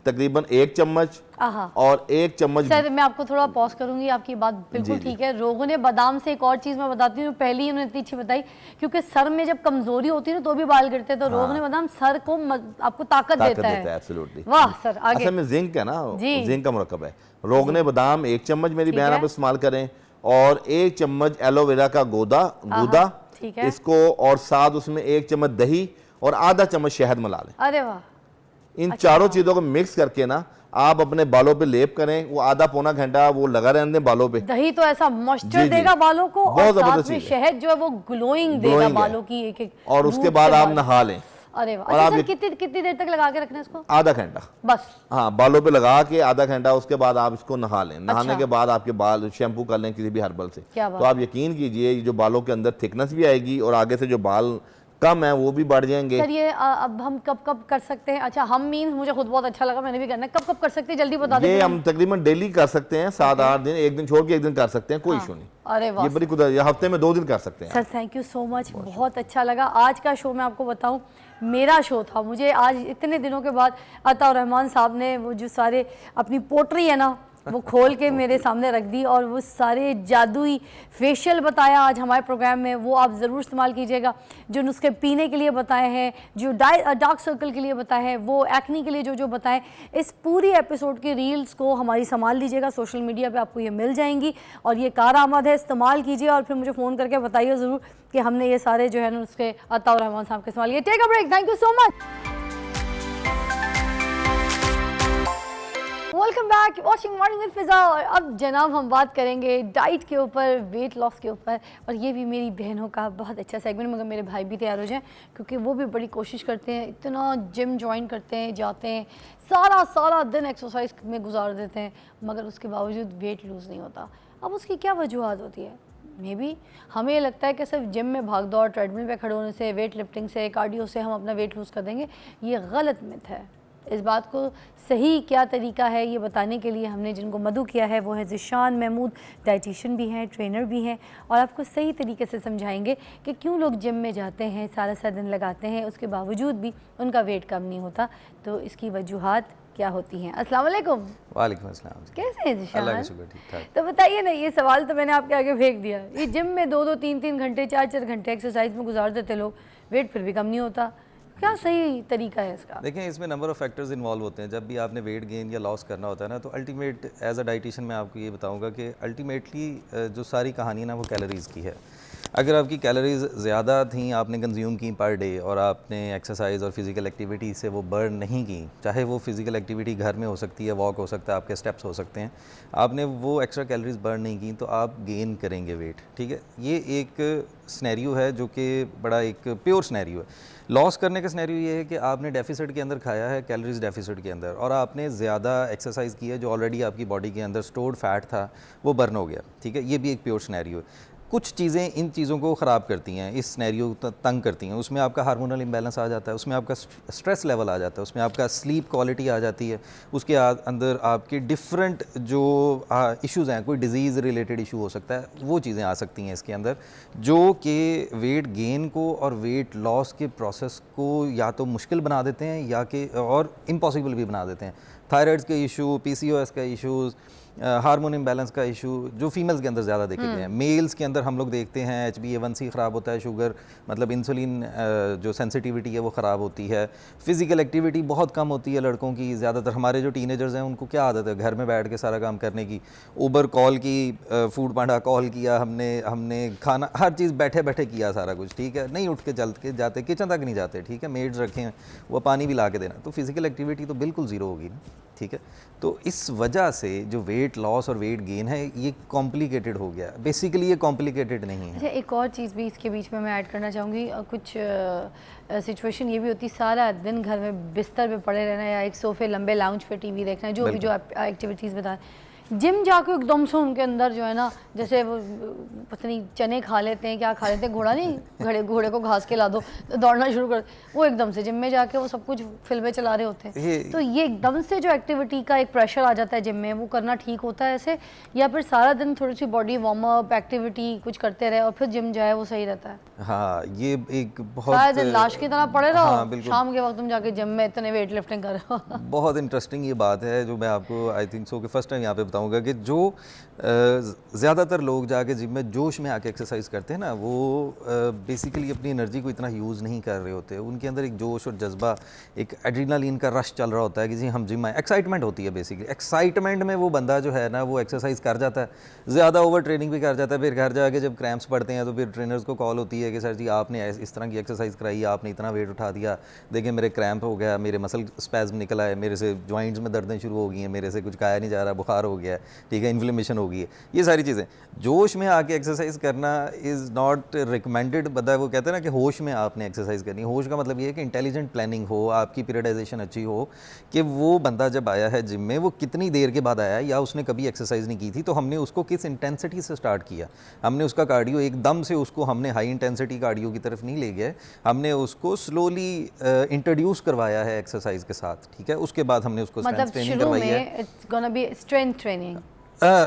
तकरीबन 1 चम्मच आहा। और 1 चम्मच सर मैं आपको थोड़ा पॉज करूंगी, आपकी बात बिल्कुल जी, जी। ठीक है। रोगने बादाम से एक और चीज़ मैं बताती हूँ, पहली उन्होंने इतनी अच्छी बताई, क्योंकि सर में जब कमजोरी होती है ना तो भी बाल गिरते हैं, तो रोगने बादाम सर को आपको ताकत देता है। एब्सोल्युटली। वाह सर, आगे। असल में जिंक है ना, जी। जिंक का मुरक्कब है। रोगने बादाम 1 चम्मच मेरी ठीक बहन है। आप इस्तेमाल करें, और 1 चम्मच एलोवेरा का गूदा ठीक है। इसको, और साथ उसमें 1 चम्मच दही और आधा चम्मच शहद मिला लें। अरे वाह, इन चारों चीज़ों को मिक्स करके ना आप अपने बालों पे लेप करें, वो आधा पौना घंटा वो लगा रहने दें बालों पे। दही तो ऐसा मॉइस्चर जी, जी। देगा बालों को, और बहुत साथ जबरदस्त में चीज़ है। शहद जो है वो ग्लोइंग देगा Glowing है। बालों की एक एक और उसके रूट बाद से आप बाल। नहा लें अरे वाह। और अच्छा आप सर, ये- कितनी देर तक लगा के रखना है इसको? आधा घंटा बस। हाँ, बालों पे लगा के आधा घंटा, उसके बाद आप इसको नहा लें। नहाने अच्छा। के बाद आपके बाल शैम्पू कर लें किसी भी हर्बल से। क्या बात तो आप यकीन कीजिए, ये जो बालों के अंदर थिकनेस भी आएगी और आगे से जो बाल कम है वो भी बढ़ जाएंगे। सर ये अब हम कब कब कर सकते हैं? अच्छा, हम मीन मुझे खुद बहुत अच्छा लगा, मैंने भी करना है। कब कब कर सकते हैं, जल्दी बता ये दें। हम तकरीबन डेली कर सकते हैं, 7-8 दिन, एक दिन छोड़ के एक दिन कर सकते हैं, कोई इशू नहीं। अरे वाह ये बड़ी कुदरत, हफ्ते में 2 दिन कर सकते हैं। Sir, thank you so much, बहुत अच्छा लगा। आज का शो मैं आपको बताऊं, मेरा शो था। मुझे आज इतने दिनों के बाद अता रहमान साहब ने वो जो सारे अपनी पोट्री है ना वो खोल के मेरे सामने रख दी, और वो सारे जादुई फेशियल बताया आज हमारे प्रोग्राम में, वो आप ज़रूर इस्तेमाल कीजिएगा। जो नुस्खे पीने के लिए बताए हैं, जो डार्क सर्कल के लिए बताए हैं, वो एक्नी के लिए जो जो बताएं, इस पूरी एपिसोड की रील्स को हमारी संभाल लीजिएगा, सोशल मीडिया पे आपको ये मिल जाएंगी, और ये कारआमद है, इस्तेमाल कीजिए और फिर मुझे फ़ोन करके बताइए ज़रूर कि हमने ये सारे जो है ना नुस्खे अता रहमान साहब के इस्तेमाल किए। Take a break, thank you so much. Welcome back watching morning with Fiza. और अब जनाब हम बात करेंगे डाइट के ऊपर, वेट लॉस के ऊपर, और ये भी मेरी बहनों का बहुत अच्छा सेगमेंट, मगर मेरे भाई भी तैयार हो जाएं क्योंकि वो भी बड़ी कोशिश करते हैं, इतना जिम ज्वाइन करते हैं, जाते हैं, सारा दिन एक्सरसाइज में गुजार देते हैं, मगर उसके बावजूद वेट लूज़ नहीं होता। अब उसकी क्या वजूहत होती है? मे बी हमें ये लगता है कि सिर्फ जिम में भाग दौड़, ट्रेडमिल पे खड़े होने से, वेट लिफ्टिंग से, कार्डियो से हम अपना वेट लूज़ कर देंगे। ये गलत मिथ है। इस बात को सही क्या तरीका है ये बताने के लिए हमने जिनको मदऊ किया है वो है ज़िशान महमूद, डाइटिशियन भी हैं, ट्रेनर भी हैं, और आपको सही तरीके से समझाएंगे कि क्यों लोग जिम में जाते हैं, सारा दिन लगाते हैं, उसके बावजूद भी उनका वेट कम नहीं होता, तो इसकी वजूहात क्या होती हैं। अस्सलाम वालेकुम। वालेकुम अस्सलाम। कैसे हैं ज़िशान? अल्लाह का शुक्र, ठीक ठाक। तो बताइए ना, ये सवाल तो मैंने आपके आगे फेंक दिया। ये जिम में 2-2, 3-3 घंटे, 4-4 घंटे एक्सरसाइज में गुजार देते लोग, वेट फिर भी कम नहीं होता, क्या सही तरीका है इसका? देखें, इसमें नंबर ऑफ़ फैक्टर्स इन्वॉल्व होते हैं। जब भी आपने वेट गेन या लॉस करना होता है ना, तो अल्टीमेट एज अ डाइटिशियन मैं आपको ये बताऊंगा कि अल्टीमेटली जो सारी कहानी है ना वो कैलोरीज़ की है। अगर आपकी कैलोरीज़ ज़्यादा थी, आपने कंज्यूम की पर डे, और आपने एक्सरसाइज और फिज़िकल एक्टिविटी से वो बर्न नहीं की, चाहे वो फिज़िकल एक्टिविटी घर में हो सकती है, वॉक हो सकता है, आपके स्टेप्स हो सकते हैं, आपने वो एक्स्ट्रा कैलोरीज़ बर्न नहीं की, तो आप गेन करेंगे वेट। ठीक है, ये एक स्नैरियो है जो कि बड़ा एक प्योर स्नैरियो है। लॉस करने का स्नैरियो ये है कि आपने डेफिसिट के अंदर खाया है, कैलोरीज डेफिसिट के अंदर, और आपने ज़्यादा एक्सरसाइज की है, जो ऑलरेडी आपकी बॉडी के अंदर स्टोर्ड फैट था वो बर्न हो गया। ठीक है, ये भी एक प्योर स्नैरियो है। कुछ चीज़ें इन चीज़ों को ख़राब करती हैं, इस स्नैरियो को तंग करती हैं। उसमें आपका हार्मोनल इम्बैलेंस आ जाता है, उसमें आपका स्ट्रेस लेवल आ जाता है, उसमें आपका स्लीप क्वालिटी आ जाती है, उसके अंदर आपके डिफरेंट जो इश्यूज़ हैं, कोई डिज़ीज़ रिलेटेड इशू हो सकता है, वो चीज़ें आ सकती हैं इसके अंदर, जो कि वेट गेन को और वेट लॉस के प्रोसेस को या तो मुश्किल बना देते हैं या कि और इम्पॉसिबल भी बना देते हैं। थायराइड्स के इशू, PCOS का इशूज़, हार्मोन इम्बैलेंस का इशू जो फीमेल्स के अंदर ज़्यादा देखे गए हैं। मेल्स के अंदर हम लोग देखते हैं HbA1c ख़राब होता है, शुगर मतलब इंसुलिन जो सेंसिटिविटी है वो ख़राब होती है, फ़िज़िकल एक्टिविटी बहुत कम होती है लड़कों की। ज़्यादातर हमारे जो टीनेजर्स हैं उनको क्या आदत है घर में बैठ के सारा काम करने की, ऊबर कॉल की, फूड पांडा कॉल किया, हमने खाना हर चीज़ बैठे बैठे किया सारा कुछ। ठीक है, नहीं उठ के चल के जाते, किचन तक नहीं जाते। ठीक है, मेड्स रखे हैं, वो पानी भी ला के देना, तो फ़िज़िकल एक्टिविटी तो बिल्कुल ज़ीरो होगी ना। ठीक है, तो इस वजह से जो वेट लॉस और वेट गेन है ये कॉम्प्लिकेटेड हो गया। बेसिकली ये कॉम्प्लिकेटेड नहीं है। अच्छा, एक और चीज़ भी इसके बीच में मैं ऐड करना चाहूँगी। कुछ सिचुएशन ये भी होती, सारा दिन घर में बिस्तर पे पड़े रहना या एक सोफे लंबे लाउंज पे टीवी देखना, जो भी जो एक्टिविटीज़ बता, जिम जाके एकदम से उनके अंदर जो है ना, जैसे वो पता नहीं चने खा लेते हैं, क्या खा लेते हैं, घोड़ा नहीं, घोड़े को घास के ला दो तो दौड़ना शुरू कर, वो एकदम से जिम में जाके वो सब कुछ फिल्में चला रहे होते हैं। तो ये एकदम से जो एक्टिविटी का एक प्रेशर आ जाता है जिम में, वो करना ठीक होता है ऐसे, या फिर सारा दिन थोड़ी सी बॉडी वार्म अप एक्टिविटी कुछ करते रहे और फिर जिम जाए, वो सही रहता है? हाँ, ये एक बहुत सारा दिन लाश की तरह पड़े रहो, हाँ, शाम के वक्त तुम जाके जिम में इतने वेट लिफ्टिंग कर रहे हो। बहुत इंटरेस्टिंग ये बात है जो मैं आपको आई थिंक सो कि फर्स्ट टाइम यहाँ पे बताऊंगा कि जो ज़्यादातर लोग जाके जिम में जोश में आके एक्सरसाइज करते हैं ना, वो बेसिकली अपनी एनर्जी को इतना यूज़ नहीं कर रहे होते। उनके अंदर एक जोश और जज्बा, एक एड्रेनालिन का रश चल रहा होता है कि जी हम जिम आए, एक्साइटमेंट होती है। बेसिकली एक्साइटमेंट में वो बंदा जो है ना वो एक्सरसाइज कर जाता है, ज़्यादा ओवर ट्रेनिंग भी कर जाता है। फिर घर जाके जब क्रैम्प्स पड़ते हैं तो फिर ट्रेनर्स को कॉल होती है कि सर जी आपने इस तरह की एक्सरसाइज कराई, आपने इतना वेट उठा दिया, देखिए मेरे क्रैम्प हो गया, मेरे मसल स्पैज़म निकला है, मेरे से जॉइंट्स में दर्दें शुरू हो गई हैं, मेरे से कुछ खाया नहीं जा रहा, बुखार हो गया है, ठीक है, इन्फ्लेमेशन हो गई है। ये सारी चीज़ें जोश में आके एक्सरसाइज करना इज़ नॉट रिकमेंडेड। बता, वो कहते हैं ना कि होश में आपने एक्सरसाइज करनी। होश का मतलब ये है कि इंटेलिजेंट प्लानिंग हो, आपकी पीरियडाइजेशन अच्छी हो, कि वो बंदा जब आया है जिम में वो कितनी देर के बाद आया है, या उसने कभी एक्सरसाइज नहीं की थी, तो हमने उसको किस इंटेंसिटी से स्टार्ट किया, हमने उसका कार्डियो एकदम से उसको हमने हाई इंटेंसिटी कार्डियो की तरफ नहीं ले गए, हमने उसको स्लोली इंट्रोड्यूस करवाया है एक्सरसाइज के साथ। ठीक है, उसके बाद हमने उसको स्ट्रेंथ ट्रेनिंग करवाई है। It's gonna be strength training.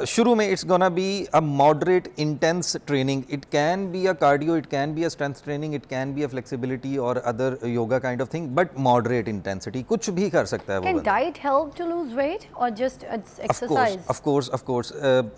शुरू में it's gonna be a moderate intense training, it can be a cardio, it can be a strength training, it can be a flexibility और other yoga kind of thing, but moderate intensity, कुछ भी कर सकता है वो। Can diet help to lose weight और जस्ट एक्सरसाइज? ऑफ कोर्स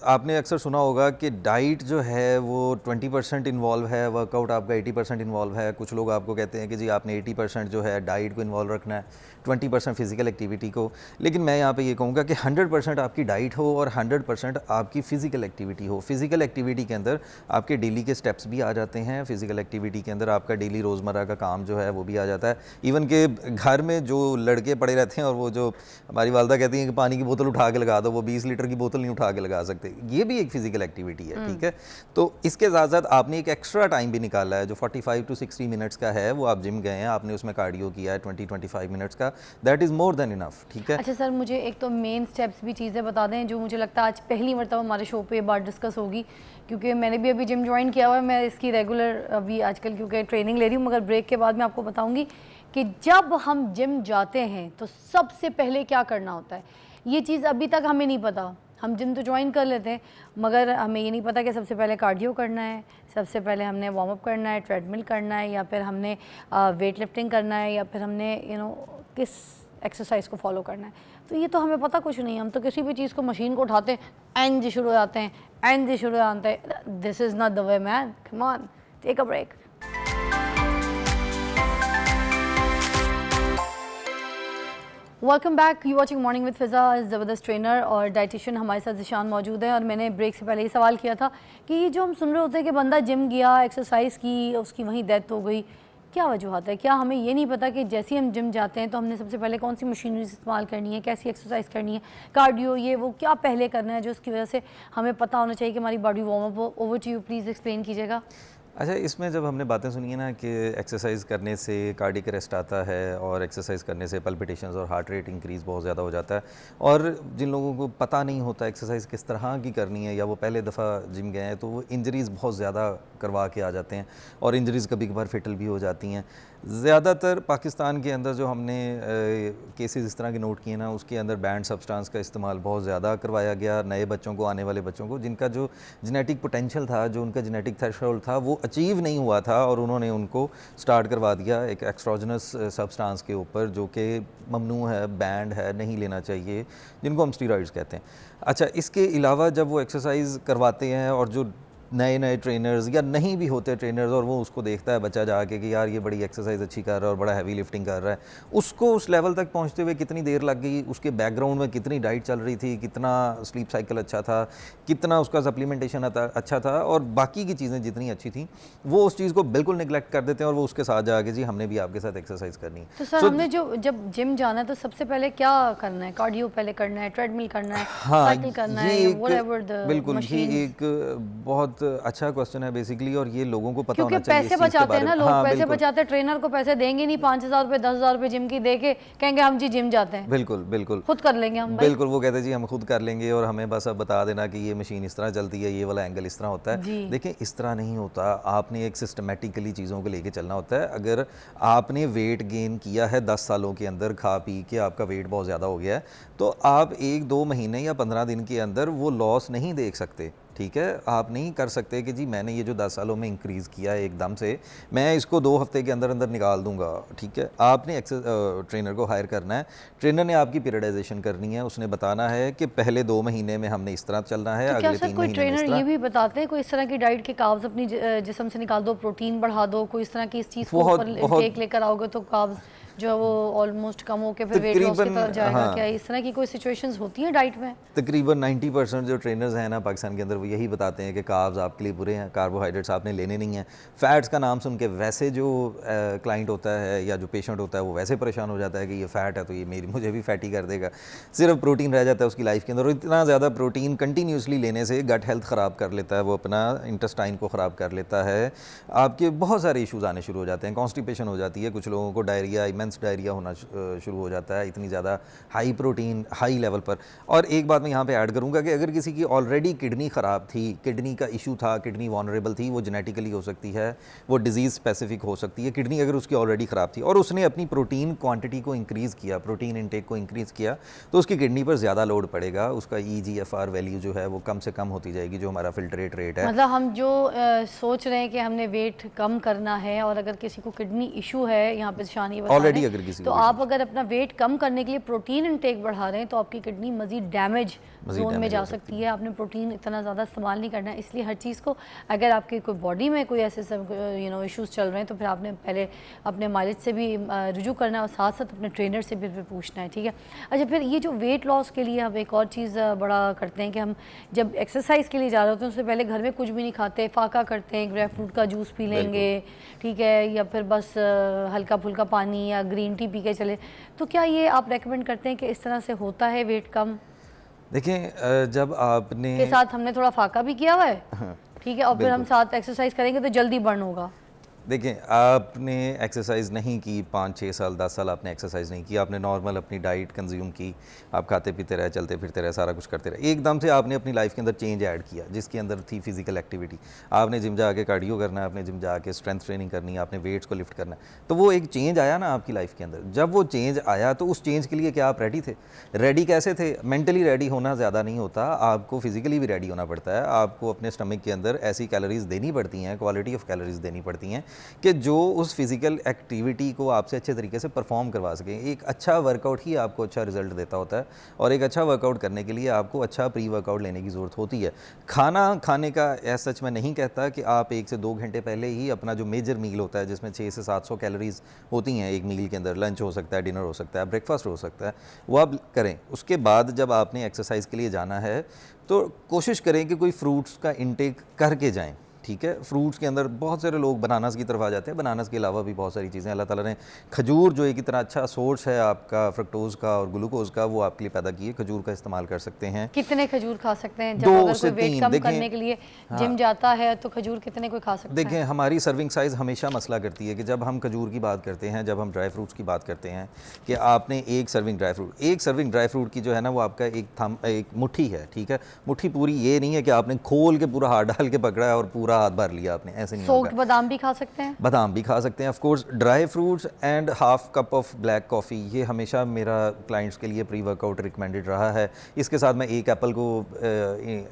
आपने अक्सर सुना होगा कि डाइट जो है वो 20% इन्वॉल्व है, वर्कआउट आपका 80% इन्वॉल्व है। कुछ लोग आपको कहते हैं कि जी आपने 80% जो है डाइट को इन्वॉल्व रखना है, 20% फिजिकल एक्टिविटी को। लेकिन मैं यहाँ पे ये कहूँगा कि 100% आपकी डाइट हो और 100% 100% आपकी फ़िज़िकल एक्टिविटी हो। फ़िज़िकल एक्टिविटी के अंदर आपके डेली के स्टेप्स भी आ जाते हैं, फ़िज़िकल एक्टिविटी के अंदर आपका डेली रोज़मर्रा का काम जो है वो भी आ जाता है। इवन के घर में जो लड़के पड़े रहते हैं और वो जो हमारी वालदा कहती हैं कि पानी की बोतल उठा के लगा दो, वो 20 लीटर की बोतल नहीं उठा के लगा सकते, ये भी एक फ़िज़िकल एक्टिविटी है, ठीक है। तो इसके साथ साथ आपने एक एक्स्ट्रा टाइम भी निकाला है जो 45 to 60 मिनट्स का है, वो आप जिम गए हैं, आपने उसमें कार्डियो किया है 20-25 मिनट्स का, that is more than enough, ठीक है। अच्छा सर, मुझे एक तो मेन स्टेप्स भी चीज़ें बता दें जो मुझे लगता है आज पहली मरतबा हमारे शो पे ये बात डिस्कस होगी, क्योंकि मैंने भी अभी जिम ज्वाइन किया हुआ है, मैं इसकी रेगुलर अभी आजकल क्योंकि ट्रेनिंग ले रही हूँ, मगर ब्रेक के बाद मैं आपको बताऊँगी कि जब हम जिम जाते हैं तो सबसे पहले क्या करना होता है। ये चीज़ अभी तक हमें नहीं पता, हम जिम तो ज्वाइन कर लेते हैं मगर हमें ये नहीं पता कि सबसे पहले कार्डियो करना है, सबसे पहले हमने वार्म अप करना है, ट्रेडमिल करना है, या फिर हमने वेट लिफ्टिंग करना है, या फिर हमने किस एक्सरसाइज को फॉलो करना है। तो ये तो हमें पता कुछ नहीं, हम तो किसी भी चीज़ को मशीन को उठाते हैं एंड जी शुरू हो जाते हैं, एंड जी शुरू हो जाते हैं। This is not the way man, come on, take a break. Welcome back, you watching morning with Fiza. ज़बरदस्त ट्रेनर और डाइटिशियन हमारे साथ ज़िशान मौजूद है। और मैंने ब्रेक से पहले ही सवाल किया था कि ये जो हम सुन रहे होते हैं कि बंदा जिम गया, एक्सरसाइज की, उसकी वहीं डेथ हो गई, क्या वजूहत है? क्या हमें ये नहीं पता कि जैसे ही हम जिम जाते हैं तो हमने सबसे पहले कौन सी मशीनरी इस्तेमाल करनी है, कैसी एक्सरसाइज करनी है, कार्डियो ये वो क्या पहले करना है, जो उसकी वजह से हमें पता होना चाहिए कि हमारी बॉडी वार्म अप हो। Over to you, please explain कीजिएगा। अच्छा, इसमें जब हमने बातें सुनी है ना कि एक्सरसाइज करने से कार्डियक अरेस्ट आता है और एक्सरसाइज करने से पल्पिटेशंस और हार्ट रेट इंक्रीज़ बहुत ज़्यादा हो जाता है, और जिन लोगों को पता नहीं होता एक्सरसाइज किस तरह की करनी है या वो पहले दफ़ा जिम गए हैं तो वो इंजरीज़ बहुत ज़्यादा करवा के आ जाते हैं और इंजरीज़ कभी कभार फेटल भी हो जाती हैं। ज़्यादातर पाकिस्तान के अंदर जो हमने केसेस इस तरह के नोट किए ना, उसके अंदर बैंड सब्सटेंस का इस्तेमाल बहुत ज़्यादा करवाया गया नए बच्चों को, आने वाले बच्चों को, जिनका जो जेनेटिक पोटेंशियल था, जो उनका जेनेटिक थ्रेशोल्ड था वो अचीव नहीं हुआ था, और उन्होंने उनको स्टार्ट करवा दिया एक एक्सट्रोजनस सब्सटेंस के ऊपर जो कि ममनू है, बैंड है, नहीं लेना चाहिए, जिनको हम स्टीरॉइड्स कहते हैं। अच्छा, इसके अलावा जब वो एक्सरसाइज करवाते हैं और जो नए नए ट्रेनर्स या नहीं भी होते ट्रेनर्स, और वो उसको देखता है बच्चा जाके कि यार ये बड़ी एक्सरसाइज अच्छी कर रहा है और बड़ा हैवी लिफ्टिंग कर रहा है, उसको उस लेवल तक पहुंचते हुए कितनी देर लग गई, उसके बैकग्राउंड में कितनी डाइट चल रही थी, कितना स्लीप साइकिल अच्छा था, कितना उसका सप्लीमेंटेशन अच्छा था, और बाकी की चीज़ें जितनी अच्छी थी वो उस चीज़ को बिल्कुल निगलेक्ट कर देते हैं और वो उसके साथ जाके जी हमने भी आपके साथ एक्सरसाइज करनी है। तो सर हमने जब जिम जाना है तो सबसे पहले क्या करना है? कार्डियो पहले करना है, ट्रेडमिल करना है, साइकिल करना है, व्हाटएवर द बिल्कुल, ये एक बहुत अच्छा क्वेश्चन है बेसिकली, और ये लोगों को पता होना चाहिए। क्योंकि पैसे बचाते हैं ना लोग, पैसे बचाते हैं, ट्रेनर को पैसे देंगे नहीं 5,000 रुपये 10,000 रुपये जिम की दे के, कहेंगे हम जी जिम जाते हैं। बिल्कुल बिल्कुल, खुद कर लेंगे हम। बिल्कुल, वो कहते हैं जी हम खुद कर लेंगे और हमें बस अब बता देना कि ये मशीन इस तरह चलती है, ये वाला एंगल इस तरह होता है। देखिए, इस तरह नहीं होता, आपने एक सिस्टमेटिकली चीज़ों को लेके चलना होता है। अगर आपने वेट गेन किया है 10 सालों के अंदर, खा पी के आपका वेट बहुत ज़्यादा हो गया है, तो आप 1-2 महीने या 15 दिन के अंदर वो लॉस नहीं देख सकते, ठीक है। आप नहीं कर सकते कि जी मैंने ये जो 10 सालों में इंक्रीज़ किया है एकदम से, मैं इसको 2 हफ्ते के अंदर अंदर निकाल दूंगा, ठीक है। आपने ट्रेनर को हायर करना है, ट्रेनर ने आपकी पीरियडाइजेशन करनी है, उसने बताना है कि पहले 2 महीने में हमने इस तरह चलना है, तो अगले 3 महीने में ट्रेनर इस तरह। ये भी बताते हैं कोई इस तरह की डाइट के कार्ब्स अपनी जिस्म से निकाल दो, प्रोटीन बढ़ा दो, कोई इस तरह की इस चीज़ को ऊपर इंटेक लेकर आओगे तो कार्ब्स जो है वो ऑलमोस्ट कम होके फिर वेट लॉस की तरफ जाएगा। क्या इस तरह की कोई सिचुएशंस होती हैं डाइट में? तकरीबन 90% जो ट्रेनर्स हैं ना पाकिस्तान के अंदर, वो यही बताते हैं कि कार्ब्स आपके लिए बुरे हैं, कार्बोहाइड्रेट्स आपने लेने नहीं हैं। फैट्स का नाम सुन के वैसे जो क्लाइंट होता है या जो पेशेंट होता है वो वैसे परेशान हो जाता है कि ये फ़ैट है तो ये मुझे भी फैटी कर देगा। सिर्फ प्रोटीन रह जाता है उसकी लाइफ के अंदर, और इतना ज़्यादा प्रोटीन कंटिन्यूसली लेने से गट हेल्थ ख़राब कर लेता है, वो अपना इंटेस्टाइन को ख़राब कर लेता है, आपके बहुत सारे इशूज़ आने शुरू हो जाते हैं, कॉन्स्टिपेशन हो जाती है, कुछ लोगों को डायरिया, इमेंस डायरिया होना शुरू हो जाता है, इतनी ज़्यादा हाई प्रोटीन हाई लेवल पर। और एक बात मैं यहाँ पे ऐड करूँगा कि अगर किसी की ऑलरेडी किडनी ख़राब थी, किडनी का इशू था, किडनी वॉनरेबल थी, वो जेनेटिकली हो सकती है, वो डिजीज़ स्पेसिफिक हो सकती है, किडनी अगर उसकी ऑलरेडी ख़राब थी और उसने अपनी प्रोटीन क्वांटिटी को इंक्रीज़ किया, प्रोटीन इनटेक को इंक्रीज़ किया, तो उसकी किडनी पर ज़्यादा लोड पड़ेगा, उसका EGFR वैल्यू जो है वो कम से कम होती जाएगी, जो हमारा फिल्ट्रेट रेट है। मतलब हम जो सोच रहे हैं कि हमने वेट कम करना है और अगर किसी को किडनी इशू है, यहाँ पे शानी ऑलरेडी अगर किसी तो आप अगर अपना वेट कम करने के लिए प्रोटीन इनटेक बढ़ा रहे हैं तो आपकी किडनी मजीद डैमेज जोन में डैमेज जा हो सकती है। आपने प्रोटीन इतना ज़्यादा इस्तेमाल नहीं करना है, इसलिए हर चीज़ को, अगर आपकी कोई बॉडी में कोई ऐसे सब इश्यूज़ चल रहे हैं तो फिर आपने पहले अपने मालिज से भी रुजू करना है और साथ साथ अपने ट्रेनर से भी पूछना है, ठीक है। अच्छा, फिर ये जो वेट लॉस के लिए हम एक और चीज़ बड़ा करते हैं कि हम जब एक्सरसाइज के लिए जा रहे होते हैं उससे पहले घर में कुछ भी नहीं खाते, फाका करते हैं, ग्रेप फ्रूट का जूस पी लेंगे, ठीक है, या फिर बस हल्का फुल्का पानी या ग्रीन टी पी के चले। तो क्या ये आप रेकमेंड करते हैं कि इस तरह से होता है वेट कम? देखें, जब आपने के साथ हमने थोड़ा फाका भी किया हुआ है, ठीक है, और फिर हम साथ एक्सरसाइज करेंगे तो जल्दी बर्न होगा। देखें, आपने एक्सरसाइज नहीं की, 5-6 साल 10 साल आपने एक्सरसाइज नहीं की, आपने नॉर्मल अपनी डाइट कंज्यूम की, आप खाते पीते रहे, चलते फिरते रहे, सारा कुछ करते रहे, एकदम से आपने अपनी लाइफ के अंदर चेंज ऐड किया जिसके अंदर थी फिजिकल एक्टिविटी। आपने जिम जाके कार्डियो करना है, आपने जिम जाके स्ट्रेंथ ट्रेनिंग करनी है, आपने वेट्स को लिफ्ट करना है, तो वो एक चेंज आया ना आपकी लाइफ के अंदर। जब वो चेंज आया तो उस चेंज के लिए क्या आप रेडी थे? रेडी कैसे थे? मेंटली रेडी होना ज़्यादा नहीं होता, आपको फिजिकली भी रेडी होना पड़ता है। आपको अपने स्टमक के अंदर ऐसी कैलोरीज देनी पड़ती हैं, क्वालिटी ऑफ कैलोरीज देनी पड़ती हैं कि जो उस फिजिकल एक्टिविटी को आपसे अच्छे तरीके से परफॉर्म करवा सकें। एक अच्छा वर्कआउट ही आपको अच्छा रिजल्ट देता होता है, और एक अच्छा वर्कआउट करने के लिए आपको अच्छा प्री वर्कआउट लेने की ज़रूरत होती है। खाना खाने का ऐसा सच मैं नहीं कहता कि आप 1 से 2 घंटे पहले ही अपना जो मेजर मील होता है जिसमें 600 से 700 कैलोरीज होती हैं एक मील के अंदर, लंच हो सकता है, डिनर हो सकता है, ब्रेकफास्ट हो सकता है, वो आप करें। उसके बाद जब आपने एक्सरसाइज के लिए जाना है तो कोशिश करें कि कोई फ्रूट्स का इंटेक करके जाएँ, ठीक है। फ्रूट्स के अंदर बहुत सारे लोग बनानास की तरफ आ जाते हैं, बनानास के अलावा भी बहुत सारी चीज़ें अल्लाह ताला ने, खजूर जो एक इतना अच्छा सोर्स है आपका फ्रक्टोज का और ग्लूकोज का, वो आपके लिए पैदा की है। खजूर का इस्तेमाल कर सकते हैं। कितने खजूर खा सकते हैं? जब 2 अगर से कोई वेट 3 कम देखें, करने के लिए जिम जाता है तो खजूर कितने कोई खा सकता है? देखें, हमारी सर्विंग साइज़ हमेशा मसला करती है कि जब हम खजूर की बात करते हैं, जब हम ड्राई फ्रूट्स की बात करते हैं कि आपने एक सर्विंग ड्राई फ्रूट की जो है ना वो आपका एक मुट्ठी है, ठीक है। मुट्ठी पूरी ये नहीं है कि आपने खोल के पूरा हाथ डाल के पकड़ा है और पूरा हाथ भर लिया आपने, ऐसे नहीं सोक्ड होगा। बादाम भी खा सकते हैं? बादाम भी खा सकते हैं of course. Dry fruits and half cup of black coffee, ये हमेशा मेरा क्लाइंट्स के लिए प्री वर्कआउट रिकमेंडेड रहा है। इसके साथ मैं एक एप्पल को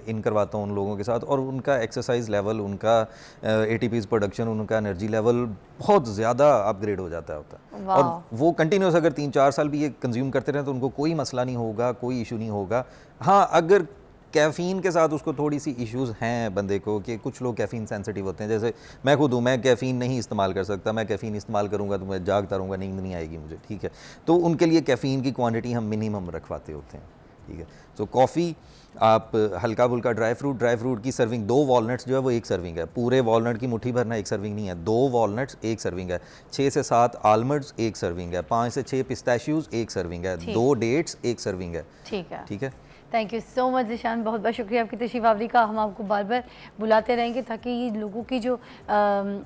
इन करवाता हूँ उन लोगों के साथ, और उनका एक्सरसाइज लेवल, उनका ATPs प्रोडक्शन, उनका एनर्जी लेवल बहुत ज़्यादा अपग्रेड हो जाता है। और वो कंटिन्यूस अगर 3-4 साल भी ये कंज्यूम करते रहें तो उनको कोई मसला नहीं होगा, कोई इशू नहीं होगा। हाँ, अगर कैफ़ीन के साथ उसको थोड़ी सी इश्यूज़ हैं बंदे को, कि कुछ लोग कैफ़ीन सेंसिटिव होते हैं, जैसे मैं खुद हूँ, मैं कैफ़ीन नहीं इस्तेमाल कर सकता, मैं कैफ़ीन इस्तेमाल करूँगा तो मैं जागता रहूँगा, नींद नहीं आएगी मुझे, ठीक है। तो उनके लिए कैफ़ीन की क्वांटिटी हम मिनिमम रखवाते होते हैं, ठीक है। तो कॉफ़ी, आप हल्का फुल्का ड्राई फ्रूट की सर्विंग, 2 वॉलनट्स जो है वो 1 सर्विंग है। पूरे वॉलनट की मुट्ठी भरना 1 सर्विंग नहीं है, 2 वॉलनट्स 1 सर्विंग है। 6 से 7 आलमंड्स 1 सर्विंग है। 5 से 6 पिस्ताशियोज 1 सर्विंग है। 2 डेट्स 1 सर्विंग है, ठीक है, ठीक है। Thank you so much Zeeshan, बहुत बहुत शुक्रिया आपकी तशरीफ़ आवरी का। हम आपको बार बार बुलाते रहेंगे ताकि ये लोगों की जो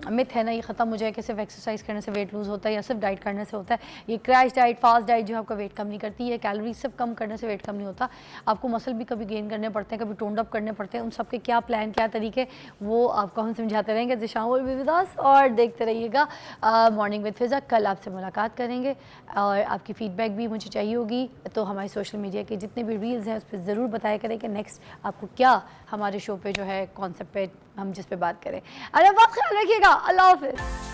मिथ है ना ये ख़त्म हो जाए कि सिर्फ एक्सरसाइज करने से वेट लूज़ होता है या सिर्फ डाइट करने से होता है। ये क्रैश डाइट, फास्ट डाइट जो आपका वेट कम नहीं करती है, कैलोरी सिर्फ कम करने से वेट कम नहीं होता। आपको मसल भी कभी गेन करने पड़ते हैं, कभी टोन्ड अप करने पड़ते हैं। उन सब के क्या प्लान, क्या तरीके, वो आपको हम समझाते रहेंगे। Zeeshan will be with us, और देखते रहिएगा मॉर्निंग विद फिज़ा। कल आपसे मुलाकात करेंगे और आपकी फ़ीडबैक भी मुझे चाहिए होगी, तो हमारी सोशल मीडिया के जितने भी रील्स हैं उस पर ज़रूर बताया करें कि नेक्स्ट आपको क्या हमारे शो पे जो है कॉन्सेप्ट पे हम जिस पे बात करें। अरे बहुत ख्याल रखिएगा। अल्लाह हाफ़िज़।